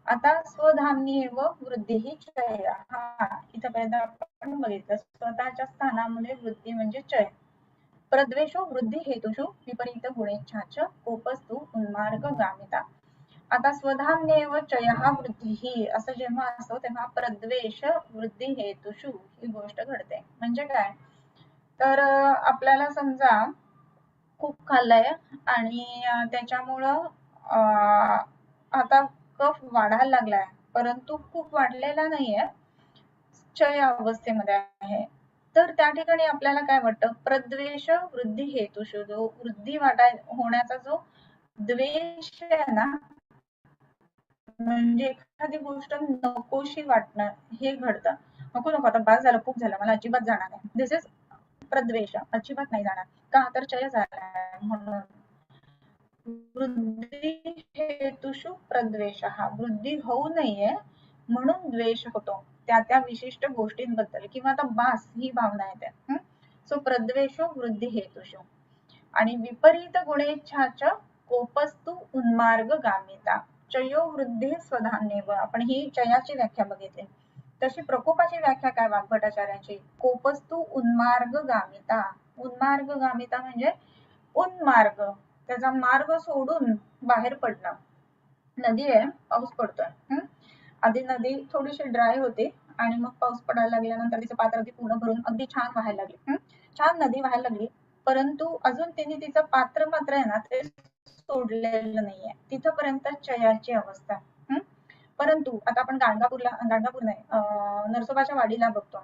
आता स्वधाम्येव वृद्धी चय. इथपर्यंत आपण बघितलं स्वतःच्या स्थानामध्ये वृद्धी म्हणजे चय. प्रद्वेषो वृद्धी हेतुषु विपरीत गुणेच्छा च कोपस्तु उन्मार्गगामिता. आता स्वधाम्येव चयः वृद्धी असं जेव्हा असतो तेव्हा प्रद्वेष वृद्धी हेतुषु ही गोष्ट घडते. म्हणजे काय, तर आपल्याला समजा खूप खाल्लंय आणि त्याच्यामुळं आता कफ वाढायला लागलाय, परंतु खूप वाढलेला नाहीये, चय अवस्थेमध्ये आहे. तर त्या ठिकाणी आपल्याला काय वाटतं, प्रद्वेष वृद्धी हेतुषु जो वृद्धी होण्याचा जो द्वेष आहे ना, म्हणजे एखादी गोष्ट नकोशी वाटणं हे घडतं. नको नको आता बास झालं, खूप झालं, मला अजिबात जाणार नाही. दिस इज प्रद्वेष, अजिबात नाही जाणार. का तर चय झालाय म्हणून. वृद्धी हेतुषु प्रद्वेष, वृद्धी होऊ नये म्हणून द्वेष होतो त्या त्या विशिष्ट गोष्टींबद्दल, किंवा आता बास ही भावना येते. सो प्रद्वेषो वृद्धी हेतुषु. आणि विपरीत गुणेच्छाच कोपस्तु उन्मार्ग गामिता. चयो वृद्धी स्वधान्येव, आपण ही चयाची व्याख्या बघितली. तशी प्रकोपाची व्याख्या काय वाग्भटाचार्यांची, कोपस्तु उन्मार्ग गामिता. उन्मार्ग गामिता म्हणजे उन्मार्ग, त्याचा मार्ग सोडून बाहेर पडणं. नदी आहे, पाऊस पडतोय, आधी नदी थोडीशी ड्राय होती आणि मग पाऊस पडायला लागल्यानंतर तिचं पात्र अगदी पूर्ण भरून अगदी छान व्हायला लागली, छान नदी व्हायला लागली, परंतु अजून तिने तिचं पात्र मात्र आहे ना ते सोडलेलं नाहीये, तिथपर्यंत चयाची अवस्था. परंतु आता आपण गाणगापूर नाही, नरसोबाच्या वाडीला बघतो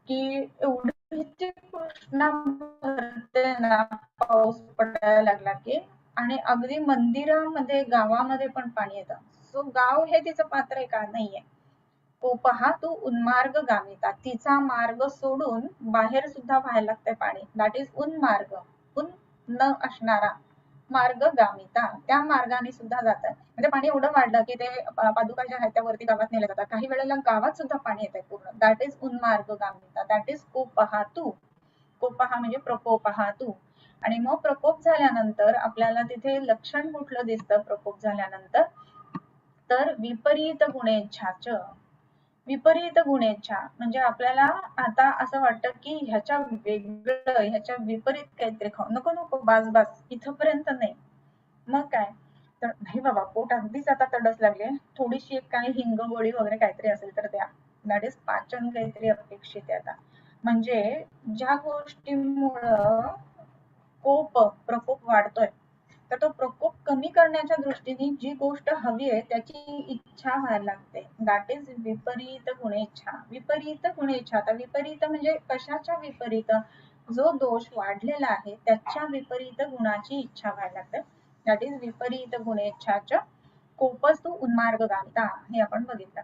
की एवढी कृष्णा भरते ना पाऊस पडायला लागला की, आणि अगदी मंदिरामध्ये गावामध्ये पण पाणी येतं. सो गाव हे तिचं पात्र आहे का, नाहीये. कोपहा तू उन्मार्ग गामिता, तिचा मार्ग सोडून बाहेर सुद्धा व्हायला लागतंय पाणी. दॅट इज उन्मार्ग, उन न असणारा मार्ग गामिता, त्या मार्गाने सुद्धा जातात. म्हणजे पाणी एवढं वाढलं की ते पादुका ज्या आहेत त्या वरती गावात नेल्या जातात, काही वेळेला गावात सुद्धा पाणी येत आहे पूर्ण. दॅट इज उन्मार्ग गामिता, दॅट इज कोपहातू. कोपहा म्हणजे प्रकोपहातू. आणि मग प्रकोप झाल्यानंतर आपल्याला तिथे लक्षण कुठलं दिसतं प्रकोप झाल्यानंतर, तर विपरीत गुणेच्छाच. विपरीत गुणेच्छा म्हणजे आपल्याला आता असं वाटतं की ह्याच्या वेगळं, ह्याच्या विपरीत काहीतरी खाऊ, नको नको बास बास, इथपर्यंत नाही. मग काय, तर नाही बाबा पोट अगदीच आता तडस लागले, थोडीशी एक काही हिंग गोळी वगैरे काहीतरी असेल तर द्या. दॅट इज पाचन काहीतरी अपेक्षित आहे आता. म्हणजे ज्या गोष्टीमुळं प्रकोप वाढतोय, तर तो प्रकोप कमी करण्याच्या दृष्टीने जी गोष्ट हवी आहे त्याची इच्छा व्हायला लागते. दॅट इज विपरीत गुणेच्छा. विपरीत गुणेच्छा, आता विपरीत म्हणजे कशाच्या विपरीत, जो दोष वाढलेला आहे त्याच्या विपरीत गुणाची इच्छा व्हायला लागते. दॅट इज विपरीत गुणेच्छाच कोपस्तु उन्मार्गगामिता, हे आपण बघितलं.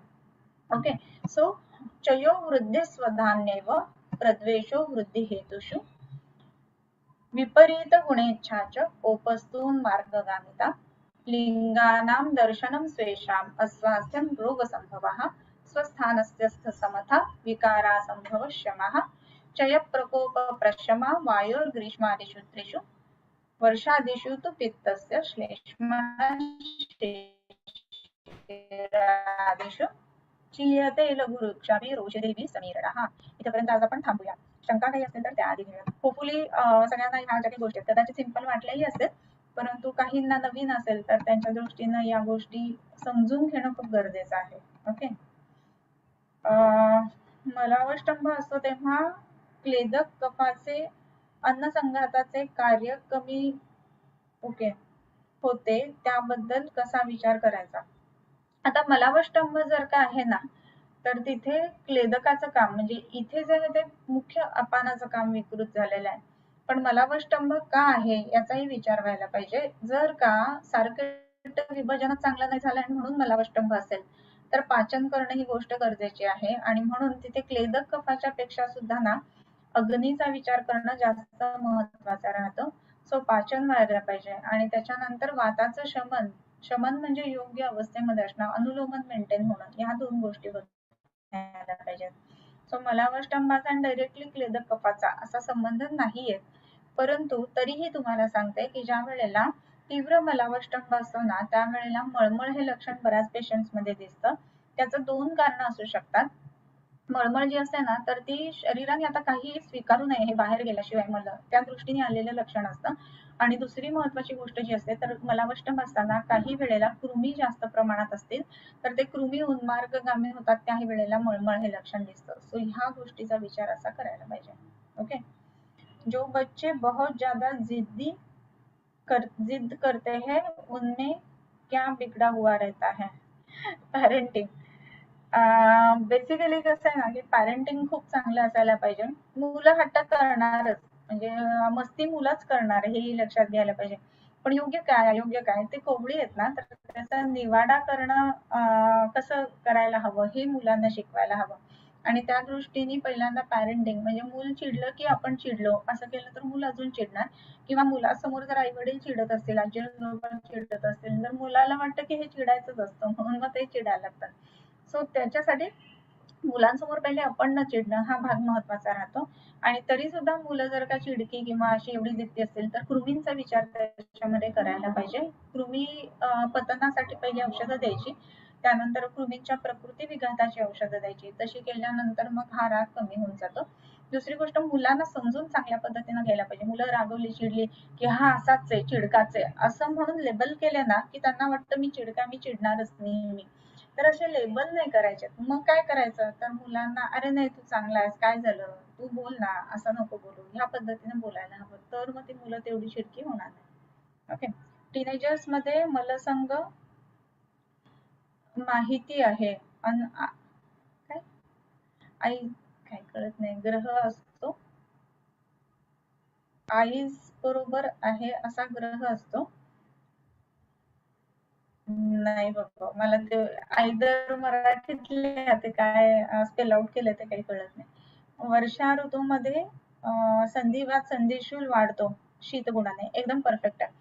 ओके, सो चयो वृद्धी स्वधान्येव प्रद्वेषो वृद्धी हेतुषु विपरीत गुणेच्छाच कोपस्तून मार्गगामिता. लिंगानां दर्शनं स्वेषाम् अस्वास्थ्यं रोगसंभवः स्वस्थानस्य समथा विकारासंभव शमः चय प्रकोप प्रशमा वायोर्ग्रीष्मादिषु त्रिषु वर्षादिषु तु पित्तस्य श्लेष्मादिषु चीयते लघुरुक्षाभि रोषदेवी समीरणः. इथपर्यंत आज आपण थांबूया. शंका काही असेल तर त्या आधी घेऊया. होपफुली सगळ्यांना ह्या ज्या काही गोष्टी आहेत कदाचित सिंपल वाटल्याही असेल, परंतु काहींना नवीन असेल तर त्यांच्या दृष्टीनं या गोष्टी समजून घेणं खूप गरजेचं आहे. ओके, मलावष्टंभ असतो तेव्हा क्लेदक कफाचे अन्नसंघाताचे कार्य कमी होते, त्याबद्दल कसा विचार करायचा. आता मलावष्टंभ जर का आहे ना, तर तिथे क्लेदकाचं काम म्हणजे इथे जे आहे ते मुख्य अपानाचं काम विकृत झालेलं आहे. पण मलावष्टंभ का आहे याचाही विचार व्हायला पाहिजे. जर का सारखं विभाजन चांगलं नाही झालं आणि म्हणून मलावष्टंभ असेल तर पाचन करणं ही गोष्ट गरजेची आहे. आणि म्हणून तिथे क्लेदक कफाच्या पेक्षा सुद्धा ना अग्नीचा विचार करणं जास्त महत्वाचं राहतं. सो पाचन व्हायला पाहिजे. आणि त्याच्यानंतर वाताचं शमन, शमन म्हणजे योग्य अवस्थेमध्ये असणं, अनुलोमन मेंटेन होणं, या दोन गोष्टी व्हायला पाहिजेत. सो मलावष्टंभाचा आणि डायरेक्टली क्लेदक कफाचा असा संबंध नाहीये, परंतु तरीही तुम्हाला सांगते की ज्या वेळेला तीव्र मलावष्टंभ असतो ना त्यावेळेला मळमळ हे लक्षण बऱ्याच पेशंट्स मध्ये दिसतं. त्याचं 2 कारणं असू शकतात. मळमळ जी असते ना तर ती शरीराने आता काही स्वीकारू नये हे बाहेर गेल्याशिवाय मला त्या दृष्टीने आलेलं लक्षण असतं. आणि दुसरी महत्वाची गोष्ट जी असते तर मलावष्टंभ असताना काही वेळेला कृमी जास्त प्रमाणात असतील तर ते कृमी उन्मार्गगामी होतात, त्याही वेळेला मळमळ हे लक्षण दिसतं. सो ह्या गोष्टीचा विचार असा करायला पाहिजे. ओके. जो बच्चे बहुत ज्यादा जिद करते हैं उनमें क्या बिगड़ा हुआ रहता है. पॅरेंटिंग. बेसिकली कसं आहे ना की पॅरेंटिंग खूप चांगलं असायला पाहिजे. मुलं हट्ट करणारच, म्हणजे मस्ती मुलंच करणार हे लक्षात घ्यायला पाहिजे. पण योग्य काय अयोग्य काय ते कोवळी आहेत ना, तर त्याचा निवाडा करणं कसं करायला हवं हे मुलांना शिकवायला हवं. आणि त्या दृष्टीने पहिल्यांदा पॅरेंटिंग म्हणजे मूल चिडलं की आपण चिडलो असं केलं तर मूल अजून चिडणार. किंवा मुलासमोर जर आई वडील चिडत असतील, आजी आजोबा चिडत असतील तर मुलाला वाटतं की हे चिडायचंच असतं म्हणून मग ते चिडायला लागतात. सो त्याच्यासाठी मुलांसमोर पहिले आपण न चिडणं हा भाग महत्वाचा राहतो. आणि तरी सुद्धा मुलं जर का चिडकी किंवा अशी एवढी जिद्दी असतील तर कृमींचा विचार त्याच्यामध्ये करायला पाहिजे. कृमी पतनासाठी पहिली औषधं द्यायची, त्यानंतर कृमींच्या प्रकृती विघाताची औषधं द्यायची. तशी केल्यानंतर मग हा राग कमी होऊन जातो. दुसरी गोष्ट मुलांना समजून चांगल्या पद्धतीनं घ्यायला पाहिजे. मुलं रागवली चिडली की हा असाच आहे चिडकाच आहे असं म्हणून लेबल केले ना की त्यांना वाटतं मी चिडका मी चिडणारच नेहमी. तर असे लेबल नाही करायचे. मग काय करायचं तर मुलांना अरे नाही तू चांगला आहेस काय झालं तू बोल ना असं नको बोलू ह्या पद्धतीने बोलायला हवं, तर मग ती मुलं तेवढी चिडकी होणार नाही. ओके. टीनेजर्स मध्ये मलसंग माहिती आहे काय आई काय कळत नाही ग्रह असतो आईज बरोबर आहे असा ग्रह असतो. नाही बाबा मला ते आयदर मराठीतले ते काय स्पेल आउट केलं ते काही कळत नाही. वर्षा ऋतूमध्ये संधिवात संधिशूल वाढतो शीतगुणाने, एकदम परफेक्ट आहे.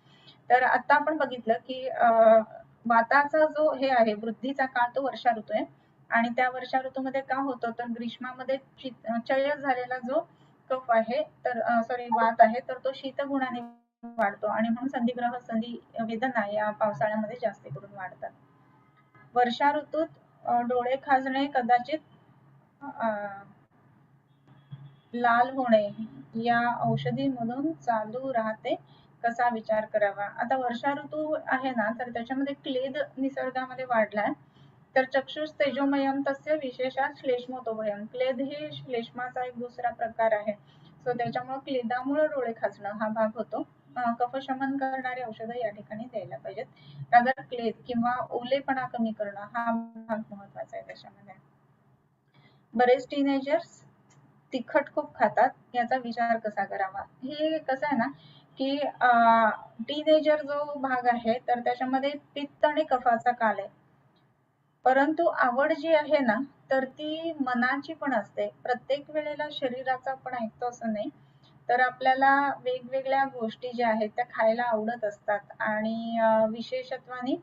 तर आता आपण बघितलं की वाताचा जो हे आहे वृद्धीचा काळ तो वर्षा ऋतू आहे. आणि त्या वर्षा ऋतूमध्ये का होतं तर ग्रीष्मामध्ये क्षय झालेला जो कफ आहे तर सॉरी वात आहे तर तो शीतगुणाने वाढतो आणि म्हणून संधिग्रह संधी वेदना या पावसाळ्यामध्ये जास्त करून वाढतात. वर्षा ऋतूत डोळे खाजणे कदाचित लाल होणे या औषधीमधून चालू राहते, कसा विचार करावा. आता वर्षा ऋतू आहे ना तर त्याच्यामध्ये क्लेद निसर्गामध्ये वाढलाय. तर चक्षुष तेजोमयम तस्य विशेषात श्लेष्मोतोभयम. क्लेद ही श्लेष्माचा एक दुसरा प्रकार आहे. सो त्याच्यामुळे क्लेदामुळे डोळे खाजणं हा भाग होतो. कफशमन करणारी औषधं या ठिकाणी द्यायला पाहिजेत. रादर क्लेद किंवा ओलेपणा कमी करणं हा भाग महत्वाचा आहे त्याच्यामध्ये. बरेच टीनेजर्स तिखट खूप खातात, याचा विचार कसा करावा. हे कसं आहे ना की टीनेजर जो भाग आहे तर त्याच्यामध्ये पित्त आणि कफाचा काल आहे. परंतु आवड जी आहे ना तर ती मनाची पण असते. प्रत्येक वेळेला शरीराचा आपण ऐकतो असं नाही. तर आपल्याला वेगवेगळ्या गोष्टी ज्या आहेत त्या खायला आवडत असतात आणि विशेषत्वाने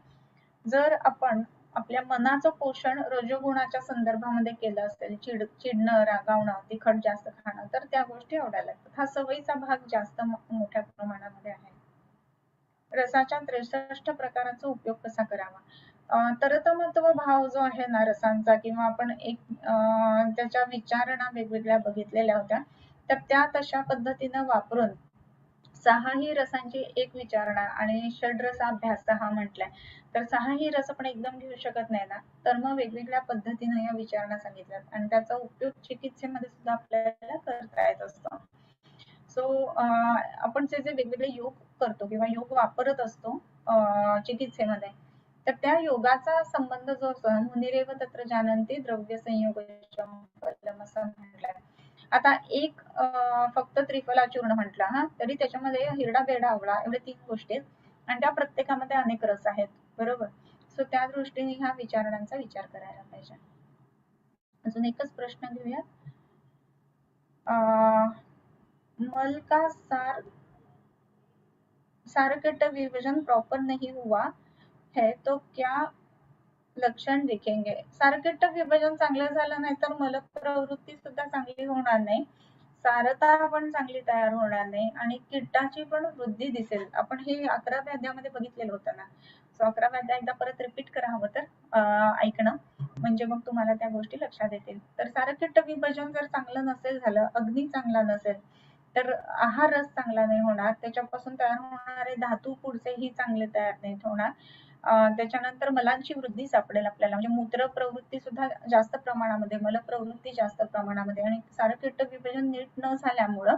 जर आपण आपल्या मनाचं पोषण रजोगुणाच्या संदर्भामध्ये केलं असेल, चिडणं, रागावणं, तिखट जास्त खाणं, तर त्या गोष्टी आवडायला लागतात. हा सवयीचा भाग जास्त मोठ्या प्रमाणामध्ये आहे. रसाच्या 63 प्रकाराचा उपयोग कसा करावा. तरतमत्व भाव जो आहे ना रसांचा किंवा आपण एक त्याच्या विचारणा वेगवेगळ्या बघितलेल्या होत्या, तर त्या तशा पद्धतीनं वापरून 6ही रसांची एक विचारणा आणि षड्रसाभ्यास 6 म्हटलाय. तर 6ही रस आपण एकदम घेऊ शकत नाही ना, तर मग वेगवेगळ्या पद्धतीनं या विचारणा सांगितल्यात आणि त्याचा उपयोग चिकित्सेमध्ये सुद्धा आपल्याला करता येत असतो. सो आपण जे जे वेगवेगळे योग करतो किंवा योग वापरत असतो चिकित्सेमध्ये, तर त्या योगाचा संबंध जो असतो मुनिरेव तत्र जानन्ति द्रव्य संयोग असं म्हटलंय. आता एक फक्त त्रिफला चूर्ण म्हटलं हा तरी त्याच्यामध्ये हिरडा बेरडा आवळा एवढे 3 गोष्टी आहेत आणि त्या प्रत्येकामध्ये अनेक रस आहेत, बरोबर. सो त्या दृष्टीने ह्या विचारणांचा विचार करायला पाहिजे. अजून एकच प्रश्न घेऊया. मल का सारकट विभाजन प्रॉपर नहीं हुआ है तो क्या लक्षण दिखेंगे. सारकट विभाजन चांगलं झालं नाही तर मल प्रवृत्ती सुद्धा चांगली होणार नाही. सारता पण चांगली तयार होणार नाही आणि कीटाची पण वृद्धी दिसेल. आपण हे 11व्या अध्यायामध्ये बघितलेलं होतं ना. सो 11व्या अध्याय एकदा परत रिपीट करा हवं तर ऐकणं, म्हणजे मग तुम्हाला त्या गोष्टी लक्षात येतील. तर सारकीट विभाजन जर चांगलं नसेल झालं, अग्नी चांगला नसेल, तर आहार रस चांगला नाही होणार, त्याच्यापासून तयार होणारे धातू पुढचेही चांगले तयार नाहीत होणार. त्याच्यानंतर मलांची वृद्धी सापडेल आपल्याला, म्हणजे मूत्र प्रवृत्ती सुद्धा जास्त प्रमाणामध्ये, मल प्रवृत्ती जास्त प्रमाणामध्ये, आणि सारकीट विभाजन नीट न झाल्यामुळं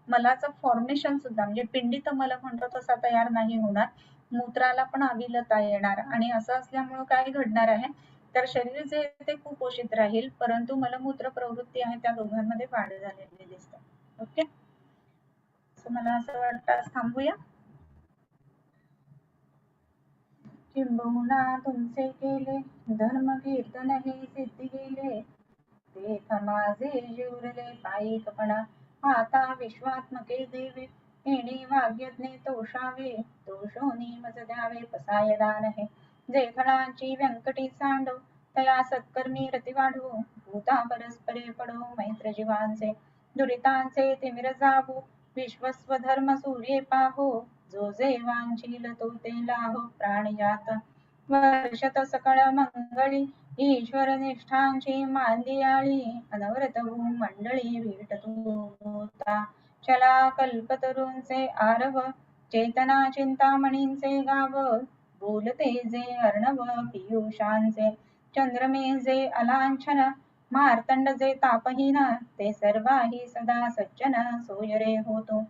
मलाचं फॉर्मेशन सुद्धा, म्हणजे पिंडित मल म्हणतो तसा तयार नाही होणार, मूत्राला पण अविलता येणार. आणि असं असल्यामुळं काय घडणार आहे, तर शरीर जे ते कुपोषित राहील, परंतु मलमूत्र प्रवृत्ती आहे त्या दोघांमध्ये वाढ झालेली दिसते. ओके, सो मला असं वाटतं आज थांबूया. किंबहुना तुमचे केले धर्म कीर्तन हे सिद्धी गेले, तेथ माझे जिवरले पायिकपणा, आता विश्वात्मके देवे येणे वाग्यज्ञे तोषावे, तोषोनी मज द्यावे पसाय दान हे, जे फळाची व्यंकटी सांडो तया सत्कर्मी रती वाढवो, भूता परस्परे पडो मैत्र जीवांचे, दुरितांचे तिमिर जावो, विश्वस्व धर्म सूर्ये पाहो, जो जे वांछील तो ते लाहो प्राणिजात, वर्षत सकळ मंगळी ईश्वर निष्ठांची मांदियाळी, अनवरत मंडळी विटतूता, चला कल्पतरूंचे आरव, चेतना चिंतामणींचे गाव, बोलते जे अर्णव पियुषांचे, चंद्रमे जे अलांछन, मार्तंड जे तापहीन, ते सर्वाही सदा सज्जन सोयरे होतो,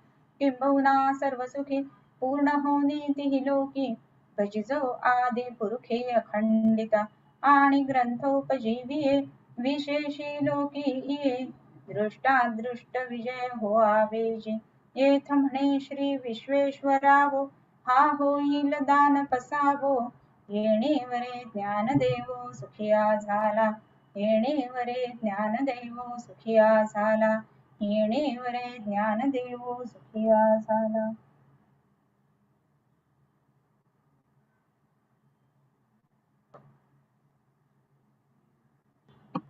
किंबहुना सर्व सुखी पूर्ण होनी तिही लोकी, भजिजो आदि पुरुखे अखंडिता, आणि ग्रंथोपजीविये विशेषी लोकी ये, दृष्टादृष्ट विजय हो आवेजे, येथ म्हणे श्री विश्वेश्वरावो, हा होईल दान पसावो, येणेवरे ज्ञानदेवो सुखिया झाला, येणेवरे ज्ञानदेवो सुखिया झाला, येणेवरे ज्ञानदेवो सुखिया झाला.